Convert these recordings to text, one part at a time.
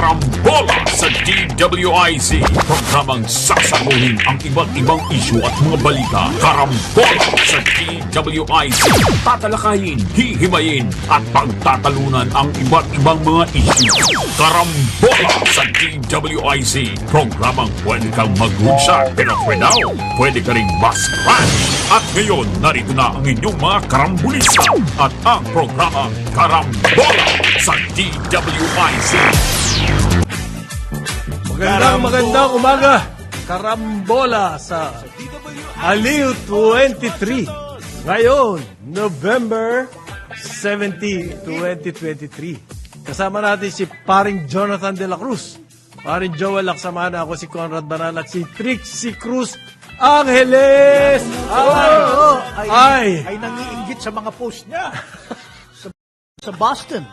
Karambola sa DWIZ. Programang sasaguhin ang iba't ibang isyu at mga balita. Karambola sa DWIZ. Tatalakayin, hihimayin at pagtatalunan ang iba't ibang mga isyu. Karambola sa DWIZ. Programang pwede kang mag-good pero for now, pwede ka rin mas-crash. At ngayon, narito na ang inyong mga karambulista at ang programang Karambola sa DWIZ. Magandang umaga. Karambola sa Aliw 23. Ngayon, November 17, 2023. Kasama natin si Paring Jonathan de la Cruz. Paring Joel Laksamana, ako si Conrad Banal at si Trixie Cruz Angeles. Ay nangiinggit sa mga post niya. sa Boston.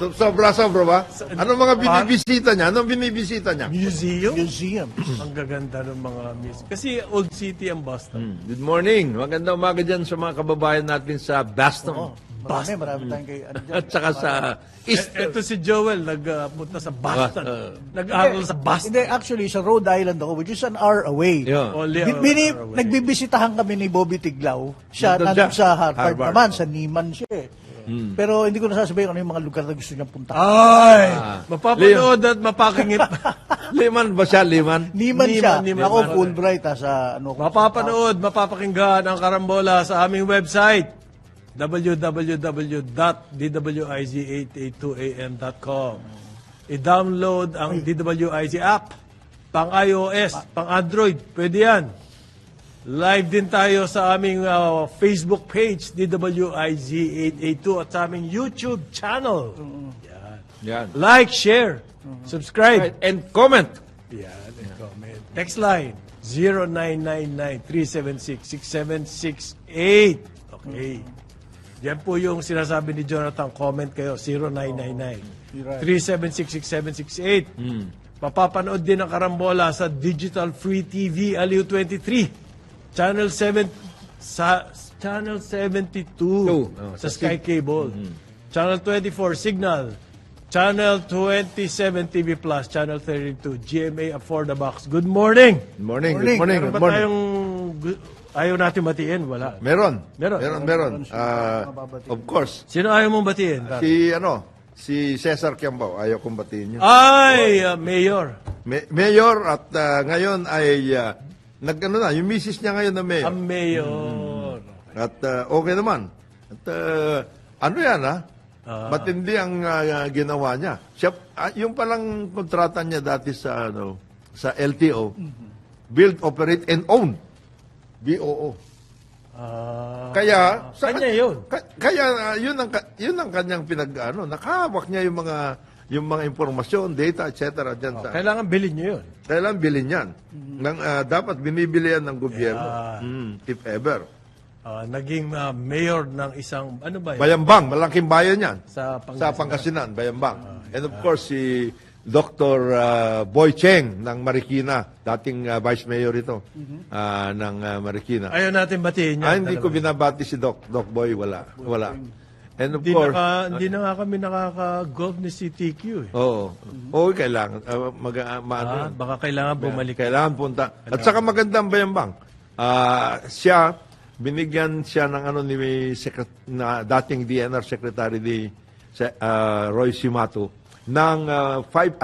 Sobra ba? Anong mga binibisita niya? Anong binibisita niya? Museum. Ang gaganda ng mga museum. Kasi Old City ang Boston. Good morning. Magandang umaga dyan sa mga kababayan natin sa Boston. Marami tayong kay At saka sa East. Ito si Joel, nagpunta sa Boston. Nag-aral sa Boston. Hindi, actually, sa Rhode Island ako, which is an hour away. Yeah. Only an hour away. Nagbibisitahan kami ni Bobby Tiglaw. Siya, Nandun nandun siya. sa Harvard Harvard. naman, sa Nieman siya eh. Pero hindi ko nasasabihin ano yung mga lugar na gusto niyang punta. Ay! Mapapanood at mapakingit. Liman ba siya? Liman? Nieman siya. Nieman. Ako, Fulbright sa ano. Mapapanood, mapapakinggan ang Karambola sa aming website www.dwiz882am.com. I-download ang DWIZ app pang iOS, pang Android, pwede yan. Live din tayo sa aming Facebook page DWIZ882 at sa aming YouTube channel. Yan. Like, share, subscribe. Right. And comment. Yan, and comment. Text line 0999-376-6768. Okay. Yan po yung sinasabi ni Jonathan. Comment kayo, 0999-376-6768. Mapapanood din ang Karambola sa Digital Free TV Aliw 23. Channel 72 sa Sky Cable. Channel 24 Signal. Channel 27 TV Plus, Channel 32 GMA Affordabox. Good morning. Good morning. Morning. Good morning. Meron Good ba morning. tayong ayaw natin batiin? Wala. Meron. Meron. Of course. Sino ayaw mong batiin? Si Cesar Kiambao. Ayaw kong batiin niyo. Ay, Mayor. Mayor at ngayon ay yung misis niya ngayon na mayor. Ang Mayor. At okay naman. At ano yan matindi ang ginawa niya. Siya, yung palang kontrata niya dati sa sa LTO, Build, Operate, and Own. BOO. Kaya kanya yun. Kaya yun ang kanyang nakahawak niya yung mga impormasyon, data, etc. diyan sa. Kailangan bilhin nyo yun. Kailangan bilhin yan. Dapat binibili yan ng gobyerno. If ever. Naging mayor ng isang, ano ba yun? Bayambang, malaking bayan yan. Sa Pangasinan, Bayambang. And of course, si Dr. Boy Cheng ng Marikina, dating vice mayor ito ng Marikina. Ayaw natin batiin yan. Hindi ko binabati si Doc Boy, wala. And of Hindi course, hindi na nga kami nakaka-golf ni CTQ eh. oo, kailangan. Baka kailangan bumalik. Kailangan punta. At saka magandang Bayambang. Binigyan siya ng na dating DNR Secretary Roy Simato ng 5,000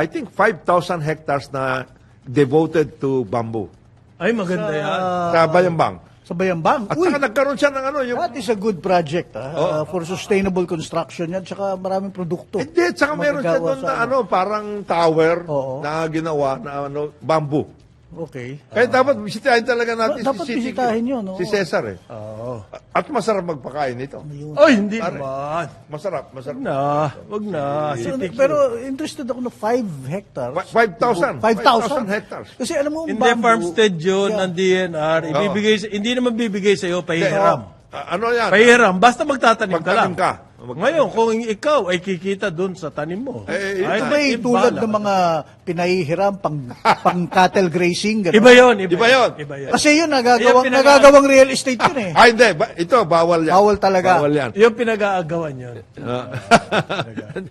hectares na devoted to bamboo. Ay, maganda yan. Sa Bayambang. Sa Bayambang. At saka nagkaroon siya ng That is a good project for sustainable construction yan. Tsaka maraming produkto. Hindi, at saka meron siya doon na parang tower Oo. na ginawa na bamboo. Okay. Kaya dapat bisitahin talaga natin Dapat si bisitahin yun, no? si Cesar Oo. At masarap magpakain ito. Ay, hindi Pare. naman. Masarap. Wag na. CTQ. Pero interested ako na 5 hectares. 5,000. 5,000 hectares. Kasi alam mo, Hindi bamboo, farmstead yun Yeah. ng DNR. Hindi naman bibigay sa iyo pahiram. Ano yan? Pahiram. Basta magtatanim ka lang. Pagtanim ka. Ngayon, kung ikaw ay kikita doon sa tanim mo, Eh, ay, Ito ba yung tulad bahala. ng mga pinahihiram pang cattle grazing? Gano'n? Iba yun. Iba yun. Iba yun. Kasi yun, Yung pinag- nagagawang real estate yun eh. Hindi. Ito, bawal yan. Bawal talaga. Bawal yan. Yung pinag-aagawan yun.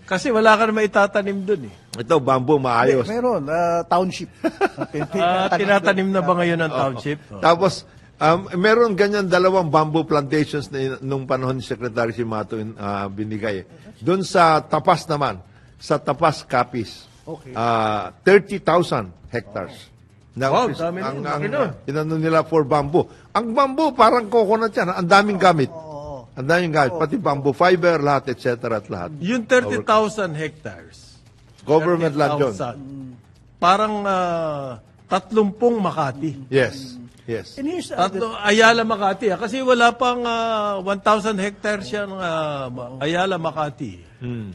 Kasi wala ka naman itatanim doon eh. Ito, bamboo, maayos. Meron, township. Tinatanim na ba ngayon ng township? Oh. Tapos, meron ganyan dalawang bamboo plantations na nung panahon ni Secretary Simato binigay. Doon sa Tapas naman, sa Tapas Capiz, Okay. 30,000 hectares. Wow, dami nun. Laki nun. Inano nila for bamboo. Ang bamboo, parang coconut yan. Ang daming gamit. Ang daming gamit. Pati bamboo fiber, lahat, etc. at lahat. Yung 30,000 hectares. Government land yun. 30,000. Parang 30 Makati. Yes. Yes. And here's the other- Ayala Makati. Kasi wala pang 1,000 hectares yan Ayala Makati.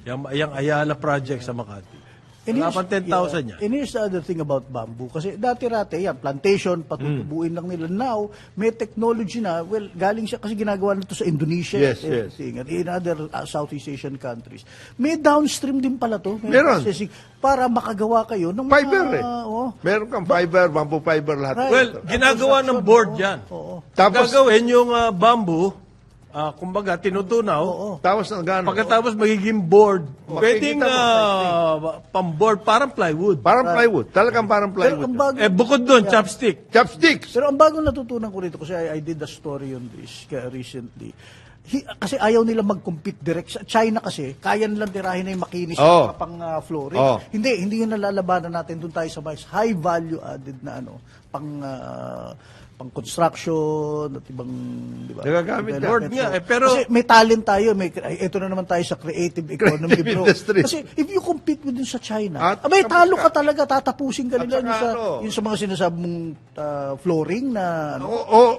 Yung Ayala project sa Makati. And Wala here's- pang 10,000 yan. And here's the other thing about bamboo. Kasi dati-rate, yan, plantation, patutubuin lang nila. Now, may technology na, well, galing siya, kasi ginagawa na ito sa Indonesia. Yes, yes. And in other Southeast Asian countries. May downstream din pala to. May Meron. processing para makagawa kayo ng Fiber eh. oh. Meron kang fiber, bamboo fiber, lahat. Right. Well, ginagawa ng board yan. Oo. Tapos, Gagawin yung bamboo, kumbaga, tinutunaw. tapos ang Pagkatapos magiging board, Makikita pwedeng mo, pang-board, parang plywood. parang plywood. Talagang parang Pero plywood. ang bago, Bukod doon, chopstick. Chopsticks. Pero ang bagong natutunan ko rito, kasi I did a story on this recently, kasi ayaw nila mag-compete direct. Sa China kasi, kaya nilang tirahin na yung makinis Oh. pang flooring. Oh. Hindi yun nalalabanan natin. Doon tayo sa mas high value added na pang construction at ibang, di ba? Nagagamit yan. Board nga, pero- kasi may talent tayo, ito na naman tayo sa creative economy, Creative bro. industry. Kasi if you compete with dun sa China, At abay, tapos talo ka. ka talaga, tatapusin ka At nila saka yung sa mga sinasabi mong flooring na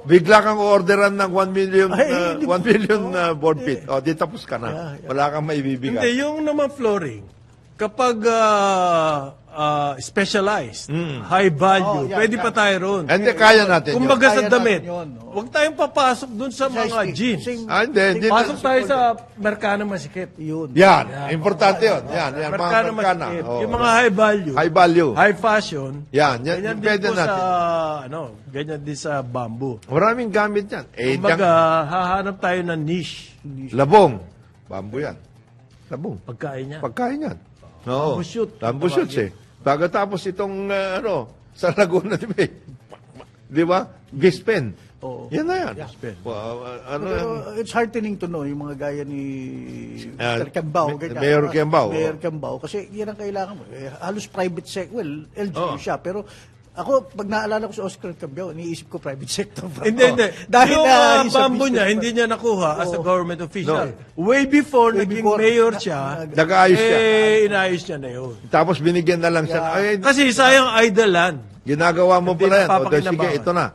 Bigla kang orderan ng 1 million, Ay, hindi 1 ko- million board feet. O, di tapos ka na. Wala kang maibibigay. Hindi, yung naman flooring, kapag specialized, high value, pwede pa tayo ron. Hindi, kaya natin yun. Kumbaga sa Kaya damit, natin yun, oo. huwag tayong papasok dun sa mga jeans. Hindi. Pasok tayo sa Merkano Masikip. Yun. Yan, importante yun. Yan, mga Merkano magkana. Masikip. Oo. Yung mga high value, High value. high fashion, Yan, ganyan din pwede po sa, natin. ganyan din sa bamboo. Maraming gamit yan. Kumbaga, hahanap tayo ng niche. Labong. Bamboo yan. Labong. Pagkain niya. Pagkain yan. Oo. Bamboo shoot. Bamboo shoots eh. Pagkatapos itong, sa Laguna, di ba? Gispen. Oo. Yan na yan. Gispen. Wow, ano Pero yan? it's heartening to know yung mga gaya ni Ah, Mr. Kembao. ganyan. Mayor Kembao, Mayor oo. Kembao. Kasi yan ang kailangan mo. Halos private sector. Well, LGU siya. Pero ako, pag naalala ko si Oscar Kembao, iniisip ko private sector. Hindi. Dahil yung na isa bamboo niya, business hindi niya nakuha as a government official. No. Way before Way naging before, mayor siya, Nag-aayos siya. inayos niya na yun. Tapos binigyan na lang siya. Ay, Kasi sayang idle land. ginagawa mo Hindi pala yan. O, napapakinabangan. sige, ito na.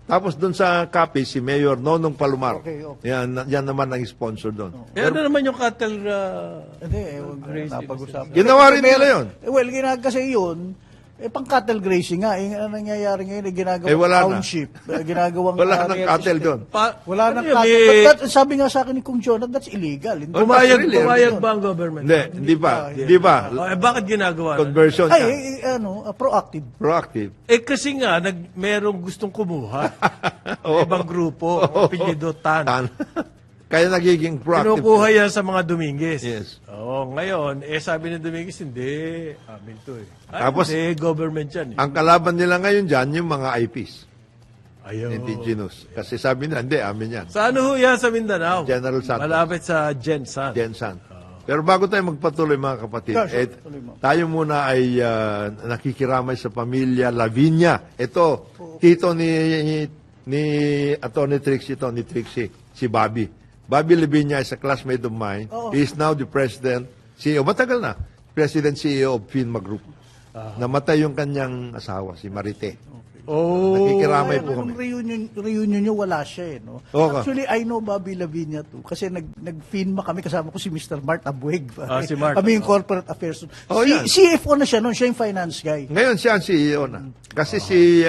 Tapos doon sa Capiz, si Mayor Nonong Palomar. Okay. Yan naman ang sponsor doon. Kaya ano naman yung cattle Hindi, napag-usapan. Ginawa rin nila yun. Well, kasi yun, pang cattle grazing nga. Ang nangyayari ngayon, ginagawang wala na. township. Ginagawang Wala nang real cattle estate. doon. Wala Ano nang yun, cattle. may- But sabi nga sa akin ni Kung Jonah, that's illegal. Hindi- really, Pumayag ba ang government? Hindi ba? Di ba? Bakit ginagawa? na? Conversion Ay, yan. proactive. Proactive. Kasi nga, merong gustong kumuha. Ibang grupo, apelyido Tan. Tan. Kaya nagiging proactive. Kinukuha yan sa mga Dominguez. Yes. Oo, ngayon, sabi ni Dominguez, hindi. Amin to eh. Tapos- hindi, government yan eh. Ang kalaban nila ngayon dyan, yung mga IPs. Ayaw. Indigenous. Kasi sabi na, hindi, amin yan. Sa ano ho yan sa Mindanao? General Santos. Malapit sa Gensan. Gensan. Pero bago tayo magpatuloy mga kapatid, Yeah, sure. Tuloy mo. tayo muna ay nakikiramay sa pamilya Lavinia. Ito, tito ni Atty. Trixie, si Bobby. Bobby Lavinia is a classmate of mine. He is now the president, CEO, matagal na, president CEO of FINMA Group. Namatay yung kanyang asawa, si Marite. Oh. Nakikiramay Kaya po nung kami. reunion nyo, wala siya eh. No? Oo. Actually, I know Bobby Lavinia too. Kasi nag-FINMA kami, kasama ko si Mr. Mart Abueg. Si Mart. Kami yung corporate affairs. Oh, yan. CFO na siya noon, siya yung finance guy. Ngayon siya ang CEO na. Kasi si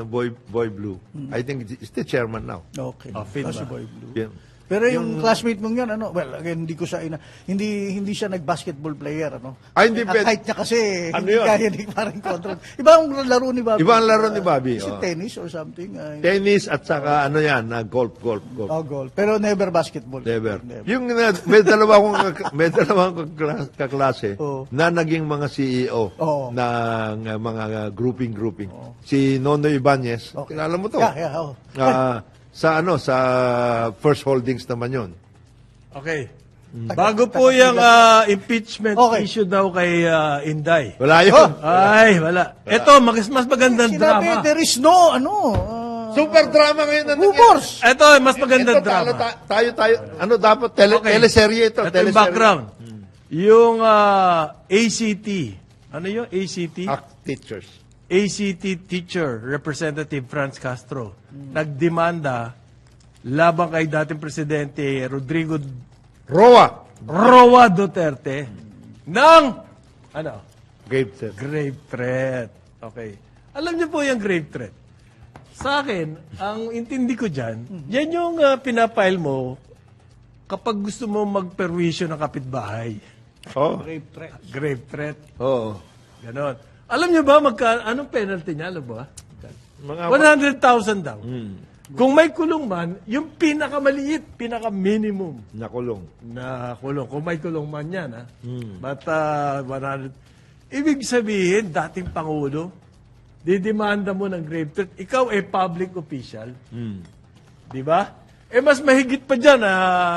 Boy Blue, I think is the chairman now. Okay. FINMA. Si Boy Blue. Yeah. Pero yung classmate mong yun, well, again, hindi ko siya, hindi siya nag-basketball player, Hindi Ang pwede. height niya kasi, Ano hindi yun? kaya ni parang control. Iba ang laro ni Bobby. Iba ang laro ni Bobby, Is it oh. tennis or something? Tennis at saka golf. Goal. Pero never basketball. Never. Yung may dalawang kaklase Oo. na naging mga CEO Oo. ng mga grouping. Si Nonoy Ibanez, kilala mo to? Yeah, oh. Sa First Holdings naman 'yon. Okay. Bago po yung impeachment Okay. issue daw kay Inday. Wala 'yon. Ay, wala. Ito, mas magandang Sinabi, drama. there is no, Super drama ngayon na rumors. Ito, mas magandang Ito, drama. tayo, dapat Okay. teleserye ito. Ito yung teleserye. background. Yung ACT. Ano yung ACT? Act teachers. ACT teacher, Representative Franz Castro, nagdemanda laban kay dating Presidente Rodrigo Roa. Duterte ng Grave set. grave threat. Okay. Alam niyo po yung grave threat. Sa akin, ang intindi ko dyan, yan yung pinapile mo kapag gusto mo magperwisyo ng kapitbahay. Oh. Grave threat. Oo. Ganon. Alam niyo ba anong penalty niya? Alam mo ba? Mga 100,000 daw. Kung may kulong man, yung pinakamaliit, pinaka-minimum nakulong. na kulong. Kung may kulong man yan, ha? But 100. Ibig sabihin, dating Pangulo, didemanda mo ng grave threat. Ikaw ay public official. Di ba? Mas mahigit pa dyan na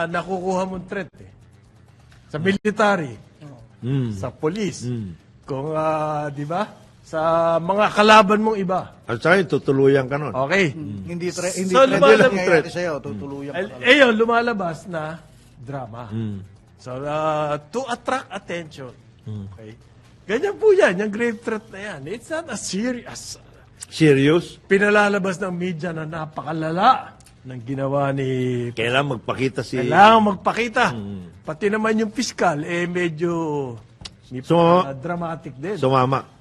nakukuha mong threat. Sa military, sa police, kung, di ba? Sa mga kalaban mong iba. At saka yung tutuluyan ka nun. Okay. Hindi So, lumalabas- nangyayari sa'yo, tutuluyan ka lang. Ayun, lumalabas na drama. So, to attract attention. Okay? Ganyan po yan, yung grave threat na yan. It's not as serious. Serious? Pinalalabas ng media na napakalala ng ginawa ni... Kailangan magpakita si... Kailangan magpakita. Pati naman yung piskal, medyo dramatic din. Sumama.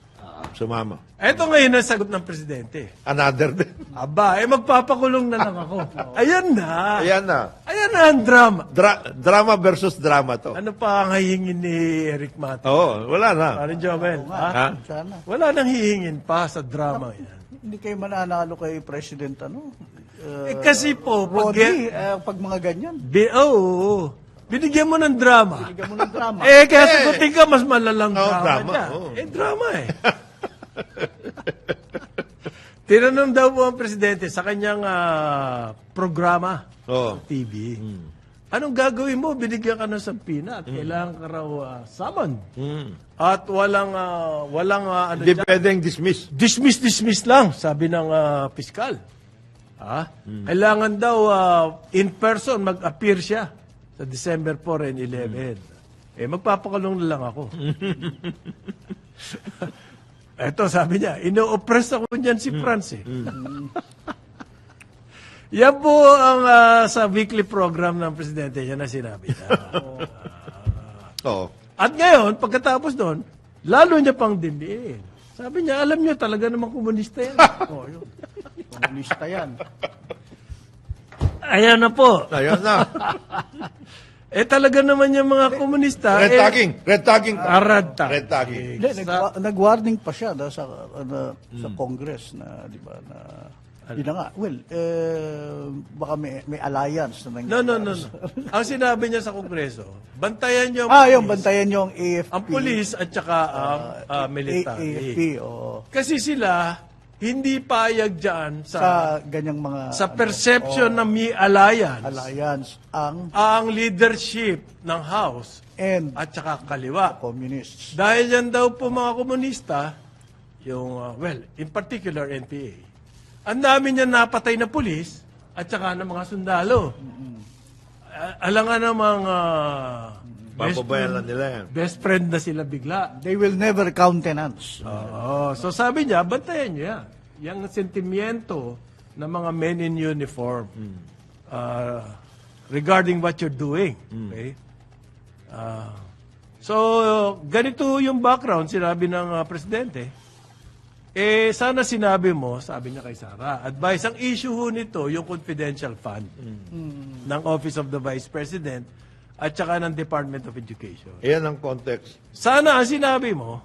Ito ngayon ang sagot ng presidente. Another din. Aba, magpapakulong na lang ako. Ayan na. Ayan na. Ayan na ang drama. Drama versus drama to. Ano pa ang hihingin ni Eric Mata? Oo, wala na. Parang Joel, ha? Ha? Sana. Wala nang hihingin pa sa drama yan. Hindi kayo mananalo kay President, Kasi po, Rodi, pag mga ganyan. Oo. Binigyan mo ng drama. Bigyan mo ng drama. Kaya sagutin ka, mas malalang drama drama, niya. oo. Drama Tinanong daw po ang presidente sa kanyang programa Oo. TV. Anong gagawin mo? Binigyan ka ng sampina at kailangan ka raw summon. At walang Hindi pwedeng dismiss. dismiss lang, sabi ng piskal. Kailangan daw in person mag-appear siya sa December 4 and 11. Magpapakulong na lang ako. Eto, sabi niya, ino-oppress ako niyan si Franz Yan po ang sa weekly program ng presidente niya na sinabi niya. Oo. At ngayon, pagkatapos doon, lalo niya pang dindiin. Sabi niya, alam niyo, talaga namang komunista yan. Yun. Komunista yan. Ayan na po. Ayun na. Talaga naman yung mga komunista. Red tagging. Red tagging. Arad tagging. Red tagging. Hindi, nag-warning pa siya sa Congress na, di ba, na, yun na nga, baka may alliance na No. Ang sinabi niya sa Kongreso, bantayan niyo yung bantayan niyo ang AFP. ang pulis at saka ang military. AFP, oo. Kasi sila, hindi payag dyan Sa ganyang mga... sa perception na may alliance alliance ang leadership ng House and at saka kaliwa. communists. Dahil yan daw po mga komunista, yung, in particular, NPA, ang dami niya napatay na pulis at saka ng mga sundalo. Alangan namang Papabayan lang nila yan. best friend na sila bigla. They will never countenance. Oo. So sabi niya, bantayan niyo yan. Yung sentimiento ng mga men in uniform regarding what you're doing. Okay? So, ganito yung background, sinabi ng presidente. sana sinabi mo, sabi niya kay Sara, advice, ang issue ho nito, yung confidential fund ng Office of the Vice President at saka ng Department of Education. Iyan ang context. Sana ang sinabi mo,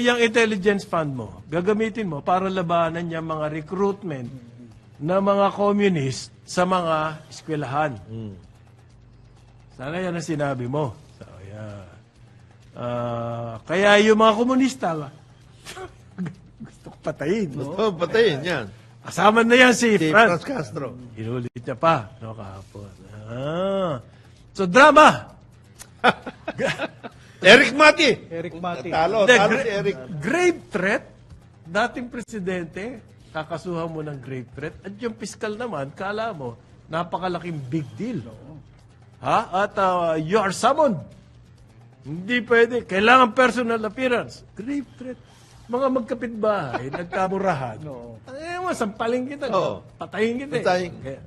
yung intelligence fund mo, gagamitin mo para labanan yung mga recruitment ng mga communist sa mga eskwelahan. Sana yan ang sinabi mo. So, yeah. Kaya yung mga komunista, gusto ko patayin. No? Oh, patayin yan. Kasama na yan si Si Franz. Franz Castro. Inulit niya pa, no, kahapon. So, drama. Eric Mati. Eric Mati. Talo Hindi, si Eric. grave threat. Dating presidente, kakasuhan mo ng grave threat. At yung fiscal naman, kala mo, napakalaking big deal. Ha? At you are summoned. Hindi pwede. Kailangan personal appearance. Grave threat. Mga magkapitbahay, nagkamurahan. Mo, sampalin kita. Oo. Patayin kita. Patayin. Kaya,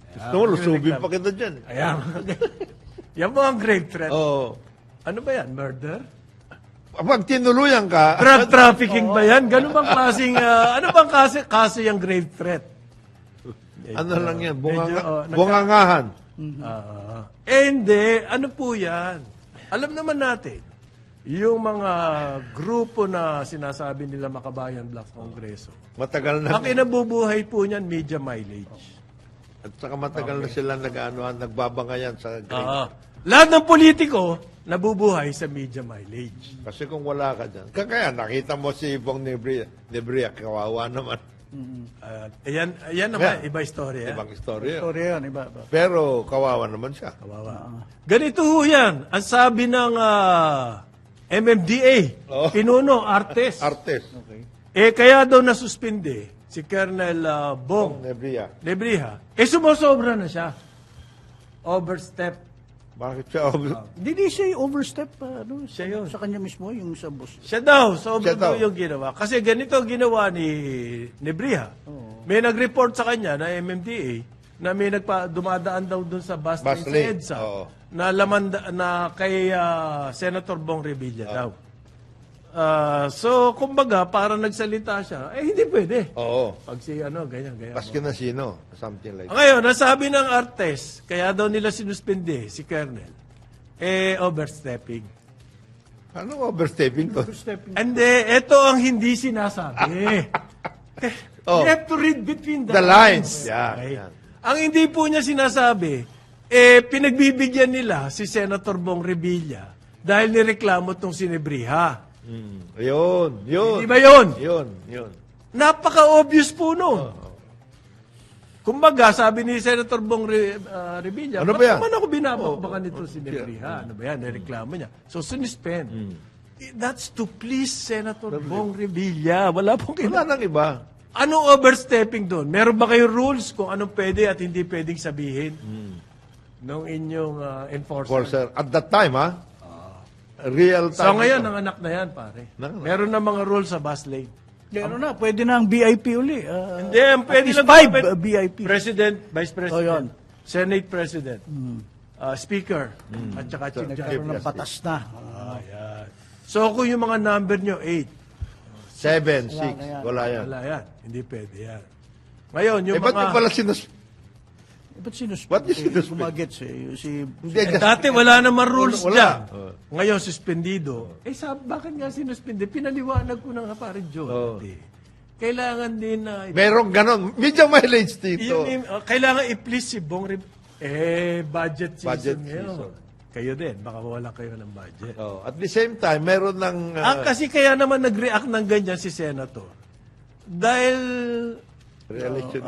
Gusto mo, lusubin pa kita dyan. ayan. Yan mo ang grave threat. Oo. Ano ba yan? Murder? Pag tinuluyan ka, Drug trafficking ba yan? Ganun bang klaseng, ano bang kaso yung grave threat? ano lang yan, medyo, bungangahan. Hindi. Ano po yan? Alam naman natin, yung mga grupo na sinasabi nila Makabayan Black Kongreso, Matagal na. ang kinabubuhay po niyan, media mileage. At saka matagal na sila nagbabangayan sa grade. Lahat ng politiko, nabubuhay sa media mileage. Kasi kung wala ka dyan. Kaya nakita mo si Bong Nebria, kawawa naman. Ayan naman, iba istorya. Ibang istorya. Story yan, iba. Pero kawawa naman siya. Ganito ho yan. Ang sabi ng MMDA, Pinuno, Artes. Artes. Kaya daw nasuspinde si Colonel Bong Nebria. sumusobra na siya. Overstep. Bakit siya? Hindi siya yung overstep Siya yun. sa kanya mismo, yung sa boss. Siya daw, sobra Siya daw. daw yung ginawa. Kasi ganito ang ginawa ni Nebriha. May nag-report sa kanya na MMDA na may dumadaan daw dun sa bus lane sa lane, EDSA oo. na na kay Senator Bong Revilla daw. So, kumbaga, para nagsalita siya, hindi pwede. Oo. Pag si ganyan. Paski na sino? Something like that. Ngayon, nasabi ng Artes, kaya daw nila sinuspende si Colonel, overstepping. Ano overstepping to? Hindi, ito ang hindi sinasabi. Oh. You have to read between the The lines. lines. Yeah, Okay? yan. Ang hindi po niya sinasabi, pinagbibigyan nila si Senator Bong Revilla dahil nireklamo itong sinebriha. Yun. Di ba yun? Yun. Napaka-obvious po nun. Kumbaga, sabi ni Senator Bong Revilla, Ano ba yan? naman ako binabakbakan nito si Nebriha? Ano ba yan? Nireklamo niya. So, sinispend. That's to please Senator Bong Revilla. Wala pong Wala nang iba. Anong overstepping doon? Meron ba kayong rules kung anong pwede at hindi pwedeng sabihin ng inyong enforcer? Enforcer. At that time, real time. So, ngayon, ang anak na yan, pare. Nanganak. Meron na mga rules sa bus lane. Pwede na ang VIP uli. Hindi, ang pwede lang 5 gawin. VIP. President, Vice President, yun. Senate President, Speaker, at saka Chief Justice. Nagkaroon ng patas na. Ayan. So, kung yung mga number nyo, 8, 7, 6. Wala yan. wala yan. Hindi pwede yan. Ngayon, yung Ba't mga... yung pala Ba't sinuspend? Ba't yung sinuspend? Gumagets si Hindi, Dati wala namang rules Wala. dyan. Ngayon, suspendido. Bakit nga sinuspende? Pinaliwanag ko na nga pare Joe. Kailangan din na... Merong ganon. Medyo mileage dito. Kailangan i-please si Bong budget season Budget ngayon. season. Kayo din, baka wala kayo ng budget. At the same time, meron ng... Kasi kaya naman nag-react ng ganyan si Senator. Dahil reelection.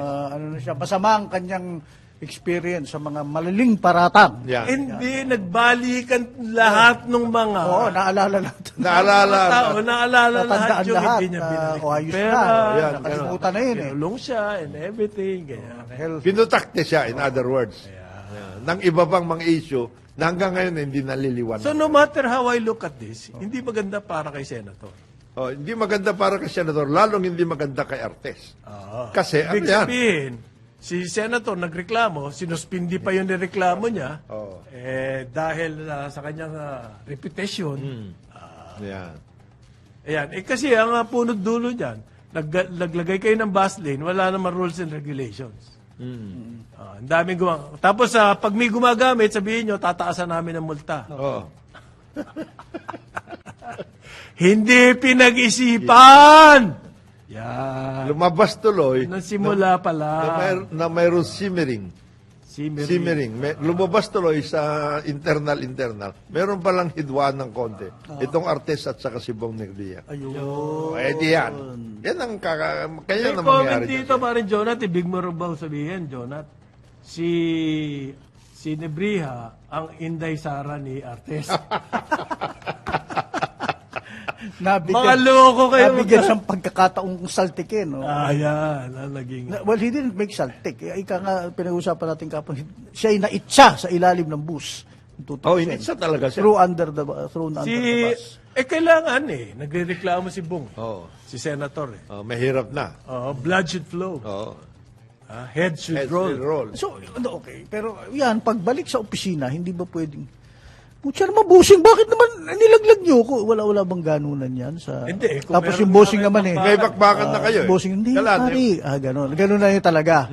siya, masama ang kanyang experience sa mga malaling paratang. Yan. hindi nagbalikan lahat ng mga Oo, naalala natin. Naalala. tao, naalala lahat Natandaan yung lahat. hindi niya binalik. Ayos Pera, na. yan, Nakalimutan na yun eh. kinulong siya and everything. Ganyan. Pinutakte siya, in other words. Yan. Nang iba pang mga issue na hanggang ngayon hindi naliliwanag. So no matter how I look at this, hindi maganda para kay Senator. Hindi maganda para kay Senator, lalong hindi maganda kay Artes. Kasi, ano Ibig yan? sabihin, si Senator nagreklamo, sinuspindi pa yung nireklamo niya, dahil sa kanyang reputation. Yan. Ayan. Kasi ang punot dulo niyan, naglagay kayo ng bus lane, wala naman rules and regulations. Ang daming Tapos pag may gumagamit, sabihin nyo, tataasan namin ng multa. Oo. Hindi pinag-isipan! Yan. Lumabas tuloy Nung simula pa lang. na mayroon simmering. Simmering. Lumabas tuloy sa internal. Meron palang hidwaan ng konti. Itong artist at saka si Bong Negria. Ayun. Pwede yan. Yan ang kaya May na comment mangyari dito, dyan. parin Jonat, ibig mo rin ba sabihin, Jonat? Si Nebriha, ang Inday Sara ni Artes. Mga loko kayo. Nabigyan siyang pagkakataong saltikin. No? Yan, ang naging... Well, he didn't make saltik. Ika nga, pinag-usapan natin kapag siya ay naitsa sa ilalim ng bus. Oh, initsa talaga siya. Thrown under the bus. Kailangan nagre-reklamo si Bong. Oo. Si Senator Mahirap na. Blood should flow. Oo. Head should Heads roll. will roll. So, okay. Pero yan, pagbalik sa opisina, hindi ba pwedeng... Putya naman, bossing, bakit naman nilaglag niyo ko? Wala bang ganunan yan? Hindi, kung Tapos meron yung bossing nga naman may May bakbakan na kayo. Bossing, hindi, Kalat, pari. Ganon. Ganon na yun talaga.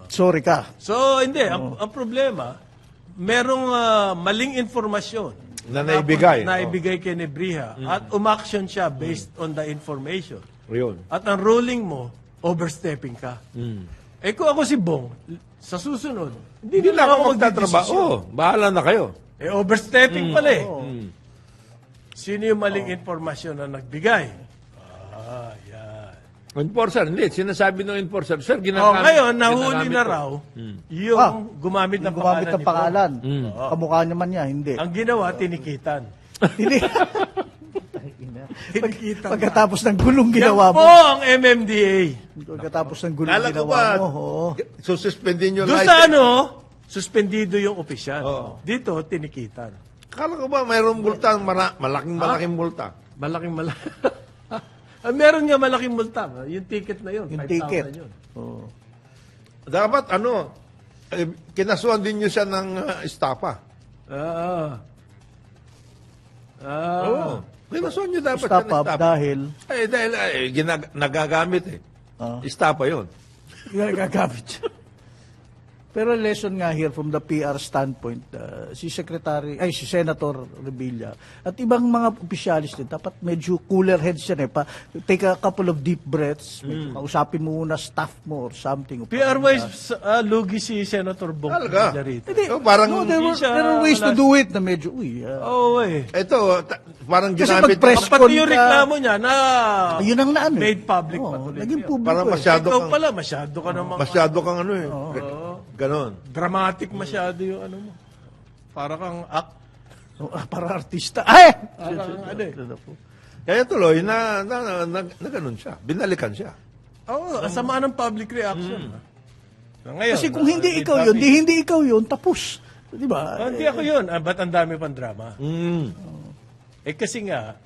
Sorry ka. So, hindi. Ang problema, merong maling informasyon Na naibigay. naibigay kay Nebriha at umaction siya based on the information. Yun. At ang ruling mo, overstepping ka. Kung ako si Bong, sa susunod, Hindi na ako magtatrabaho. magdedesisyon. Bahala na kayo. Overstepping pala eh. Sino yung maling informasyon na nagbigay? Yan. Enforcer, hindi. Sinasabi ng enforcer, sir, ginagamit. Ngayon, nahuli na raw yung gumamit ng Gumamit ng pangalan. pangalan. Kamukha naman niya, hindi. Ang ginawa, tinikitan. Hindi. Tinikitan. Pagkatapos ng gulong Yan ginawa po mo. ang MMDA. Pagkatapos ng gulong Kala ko ginawa ba, mo. Oo. suspendin yung Doon sa suspendido yung opisyal. Dito, tinikitan. Kala ko ba mayroong multa, malaking multa. Malaking meron nga malaking multa. Yung ticket na yun. Yung 5,000 ticket. Yun. Oo. Dapat kinasuhan din nyo siya ng estafa. Oo. Kinasuhan nyo dapat siya Stop ng up estafa. dahil Dahil nagagamit Estafa yun. gagamit siya. Pero lesson nga here from the PR standpoint, si Senator Revilla at ibang mga opisyalis din, dapat medyo cooler heads yan take a couple of deep breaths, medyo kausapin mo muna staff mo or something. PR-wise, lugi si Senator Bong. Talaga? Rito. Hindi, Parang, no, there siya- are ways to do it na medyo, Oo eh. ito, parang Kasi ginamit pag-press niya. Pati yung reklamo niya na yun ang naano. made public patuloy. Naging publiko Parang eh. masyado Ikaw kang, pala, masyado ka namang ganon. dramatic masyado yung ano mo. Para kang Para artista. Ay! parang ano eh. Kaya tuloy, na ganon siya. Binalikan siya. Oo, sama ng public reaction. Ngayon, Kasi kung hindi ikaw yun, hindi ikaw yun, tapos. Di ba? Hindi ako yun. Ba't ang dami pang drama? Kasi nga,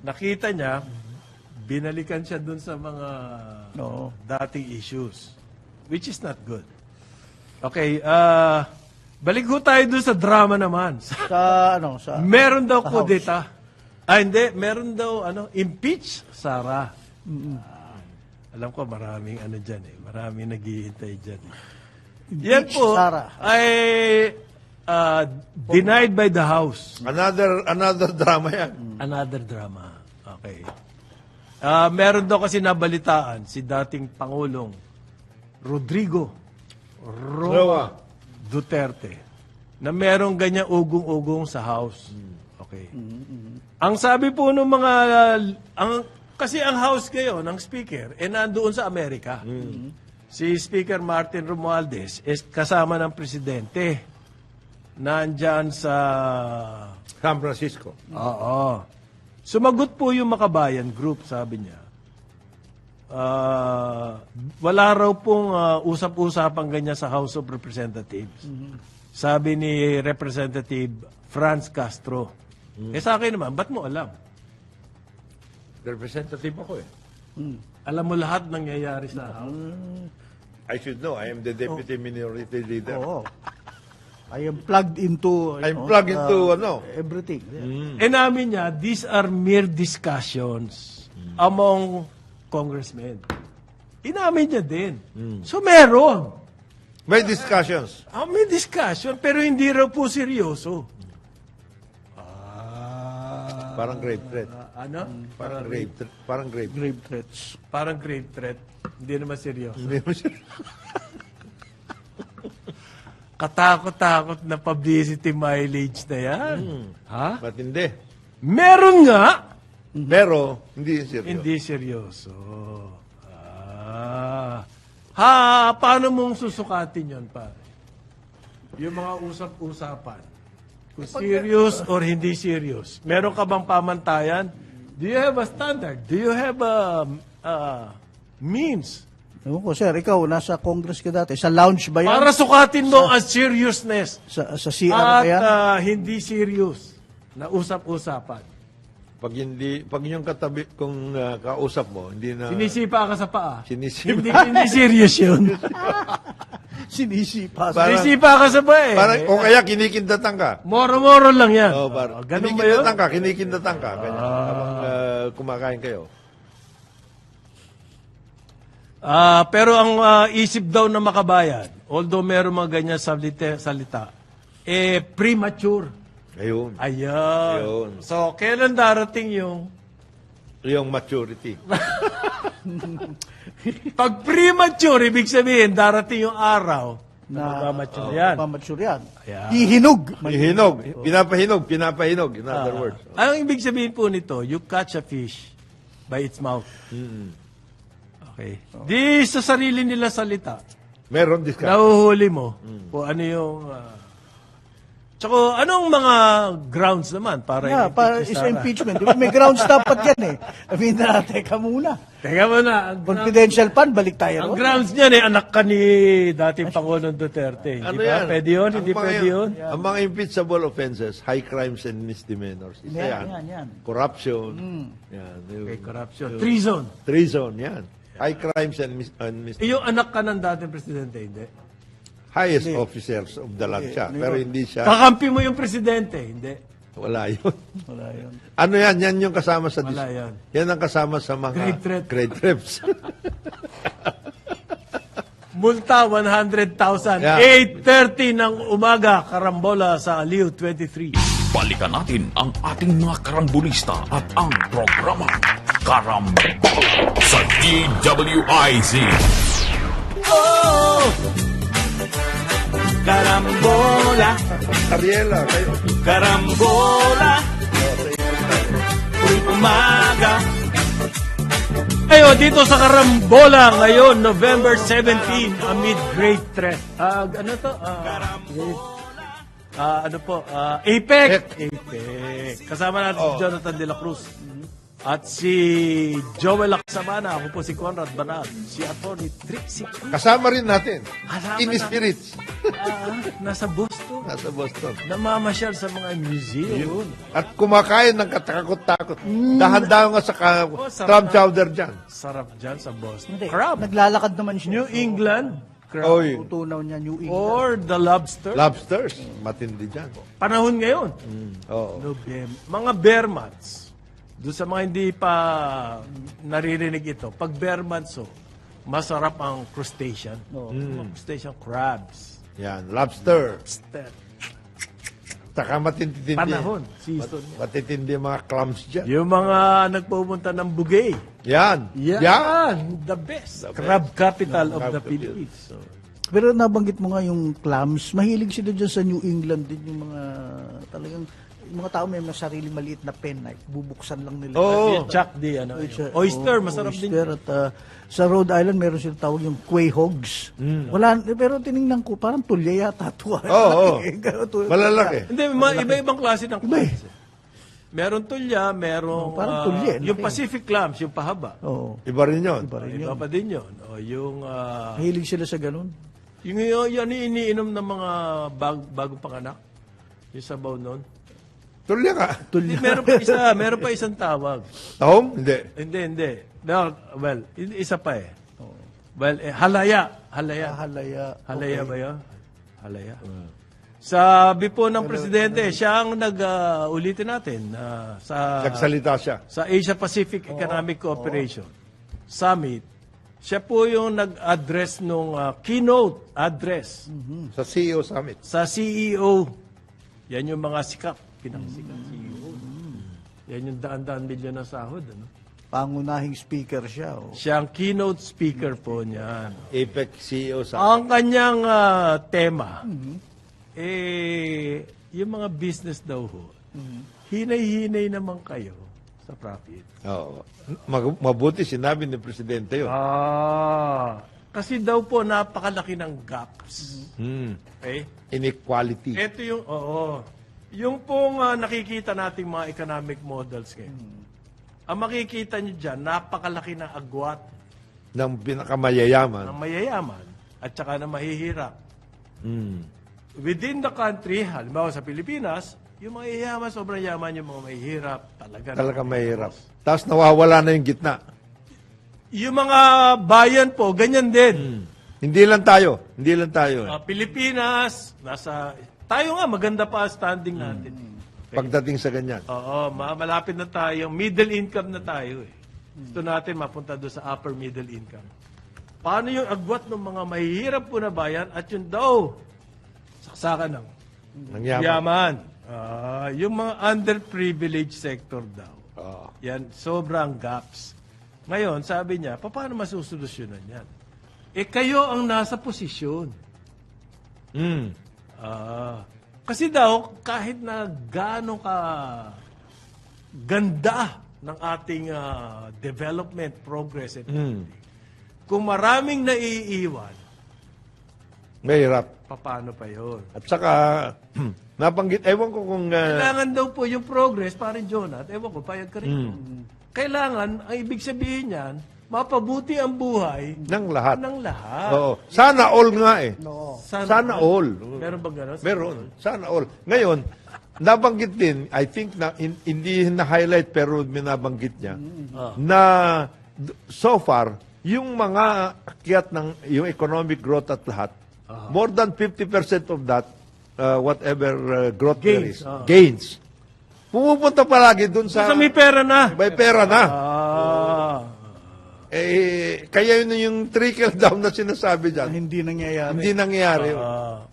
nakita niya, binalikan siya dun sa mga dating issues. Which is not good. Okay, balik ho tayo dun sa drama naman. Sa Meron daw kudeta. Hindi, meron daw impeach Sara. Alam ko maraming dyan maraming naghihintay dyan. Yan po Sara. ay denied by the House. Another drama yan. Another drama. Okay. Meron daw kasi nabalitaan si dating Pangulong Rodrigo Roa Duterte na merong ganyan ugong-ugong sa House. Okay. Ang sabi po ng mga kasi ang House ngayon, ang Speaker, nandoon sa Amerika. Si Speaker Martin Romualdez is kasama ng Presidente. Nandyan sa San Francisco. Oo. Sumagot po yung Makabayan Group, sabi niya. Wala raw pong usap-usapang ganyan sa House of Representatives. Sabi ni Representative Franz Castro. Sa akin naman, ba't mo alam? Representative ako eh. Alam mo lahat nangyayari sa House. I should know. I am the Deputy Minority Leader. Oo. I am plugged into, I'm plugged into, everything. Yeah. Inamin niya, these are mere discussions among congressmen. Inamin niya din. So meron. May discussions. May discussion, pero hindi raw po seryoso. Parang grave threat. Ano? Parang grave threat. Parang grave. Grave threats. Parang grave threat. Hindi naman seryoso. Hindi mo siya. Katakot-takot na publicity mileage na yan. Ha? Matindi. Meron nga, Pero, hindi seryoso. hindi seryoso. Ha, paano mong susukatin yon pa? Yung mga usap-usapan. Kung serious or hindi serious. Meron ka bang pamantayan? Do you have a standard? Do you have a means? Ewan ko, sir, ikaw, nasa Congress ka dati. Sa lounge ba yan? Para sukatin mo ang seriousness Sa CR at ba yan? hindi serious na usap-usapan. Pag yung katabi, kung kausap mo, hindi na... Sinisipa ka sa paa. Sinisipa. Hindi serious yun. Sinisipa. Parang- Sinisipa ka sa paa eh. Parang, o kaya kinikindatan ka. Moro-moro lang yan. Oh, parang, Ganun ba yun? kinikindatan ka. Ganyan. Habang kumakain kayo. Pero ang isip daw ng makabayan, although meron mga ganyan salita, premature. Ayun. Ayan. Ayun. So, kailan darating yung... Yung maturity. Pag premature, ibig sabihin, darating yung araw na mature yan. Pamature yan. Ayan. Hihinog. Hinog. Pinapahinog. In other words. Ang ibig sabihin po nito, you catch a fish by its mouth. Okay. Di sa sarili nila salita, Meron discussion. nahuhuli mo kung ano yung... tsaka, anong mga grounds naman para Yeah, para i-impeach si is Sara? impeachment. Di ba? May grounds dapat yan eh. I mean, teka muna. Teka mo na, Confidential fund, balik tayo. ang no? grounds niyan anak ka ni dating Pangulong Duterte. Ano Di ba? yan? Pwede yun? Ang Hindi mga pwede yun? Ang mga impeachable offenses, high crimes and misdemeanors. Isa Yan. Corruption. Yan. Okay, corruption. Treason. Treason. Yan. High crimes and misdemeanors. Yung anak ka ng dating presidente, hindi. Highest officers of the land siya. Pero hindi siya. Kakampi mo yung presidente, hindi. Wala yun. Wala yun. Ano yan? Yan yung kasama sa... Wala yan. Yan ang kasama sa mga... Grade threat. Grade threats. Multa 100,000. Yeah. 8:30 ng umaga, Karambola sa Aliw 23. Balikan natin ang ating mga karambulista at ang programa Karambola sa DWIZ. Carambola, Ariela, kayo. carambola, tuwing umaga. Ngayon, dito sa Karambola, ngayon, November 17, amid great threat. Ano to? APEC. Kasama natin si Jonathan De La Cruz. At si Joel Lacsamana, ako po si Conrad Banal, si Atty. Trixie Cruz. Kasama rin natin. Kasama In natin. spirits. Nasa Boston. Nasa Boston. Namamasyal sa mga museum. At kumakain ng katakot-takot. Dahan-dahan nga sa sarap clam na. chowder dyan. Sarap dyan sa Boston. Hindi. Crab. Naglalakad naman siya. New England. Crab. Oy, Tutunaw niya New England. Or the lobster. lobsters. Matindi dyan. Panahon ngayon. Oo. November. Mga bear months. Doon sa mga hindi pa naririnig ito, pag bear months, masarap ang crustacean. Mga crustacean crabs. Yan, lobster. Lobster. Saka matitindi. Panahon. Season. Matitindi mga clams dyan. Yung mga nagpupunta ng Bugay. Yan. Yan. The best. Crab capital of Crab the capital. Philippines. So, Pero nabanggit mo nga yung clams. Mahilig sila dyan sa New England din yung mga talagang yung mga tao may mga sariling maliit na penknife. Bubuksan lang nila. Oo. yung Chuck D. Ano, oyster. Masarap din. Oyster. At sa Rhode Island, meron silang tawag yung quahogs. Wala, pero tinignan ko, parang tulya yata. Oo. Malalaki. Hindi, iba-ibang klase ng clams. Meron tulya, merong parang tulya, yung laki. Pacific clams, yung pahaba. Oo. Iba rin yun. Iba pa din yun. O, yung Mahilig sila sa ganun. yung yan iniinom ng mga bagong panganak. Yung sabaw nun. Tulya ka. Hindi, meron pa isang tawag. Tahom? Hindi. Hindi. No, well, isa pa eh. Well, halaya. Halaya. Halaya ba yun? Halaya. Sabi po ng Presidente, siya ang ulitin natin sa Nagsalita siya. Asia Pacific Economic Cooperation Summit. Siya po yung nag-address nung keynote address Sa CEO Summit. sa CEO. Yan yung mga sikat, pinakasikat CEO. Yan yung daan-daan milyon na sahod. Ano? Pangunahing speaker siya. Oh. Siya ang keynote speaker po niyan. APEC CEO Summit. Ang kanyang tema, yung mga business daw ho, hinay-hinay naman kayo sa profit. Oo. Mabuti sinabi ni Presidente yun. Kasi daw po napakalaki ng gaps. Okay? Inequality. Ito yung, yung pong nakikita nating mga economic models ngayon. Ang makikita nyo dyan, napakalaki ng agwat Ng pinakamayayaman. ng mayayaman at saka ng mahihirap. Within the country, halimbawa sa Pilipinas, yung mayayaman, sobrang yaman, yung mga mahihirap, Talaga mahirap. Tapos nawawala na yung gitna. Yung mga bayan po, ganyan din. Hindi lang tayo. Pilipinas, tayo nga, maganda pa ang standing natin. Pagdating sa ganyan. Oo, malapit na tayo. Middle income na tayo eh. Gusto natin mapunta doon sa upper middle income. Paano yung agwat ng mga mahihirap po na bayan at yung daw, saksakan ng Nangyaman. yaman. Yung mga underprivileged sector daw. Yan, sobrang gaps. Ngayon, sabi niya, paano masusolusyonan yan? Kayo ang nasa posisyon. Kasi daw, kahit na gaano ka ganda ng ating development, progress, and everything, kung maraming naiiwan, Mahirap. paano pa yun? At saka, nabanggit, ewan ko kung... Kailangan daw po yung progress, parin Jonah, at ewan ko, payag ka rin. Kailangan, ang ibig sabihin niyan, mapabuti ang buhay ng lahat. Oo. Sana all nga eh. Sana all. Meron bang gano'n? Meron. Sana all. Ngayon, nabanggit din, I think na hindi na-highlight pero minabanggit niya, na so far, yung mga akyat ng yung economic growth at lahat, more than 50% of that, whatever growth there Gains, is, gains. Pumupunta palagi dun sa... Sa may pera na. May pera na. Kaya yun yung trickle down na sinasabi dyan. Hindi nangyayari. Hindi nangyayari.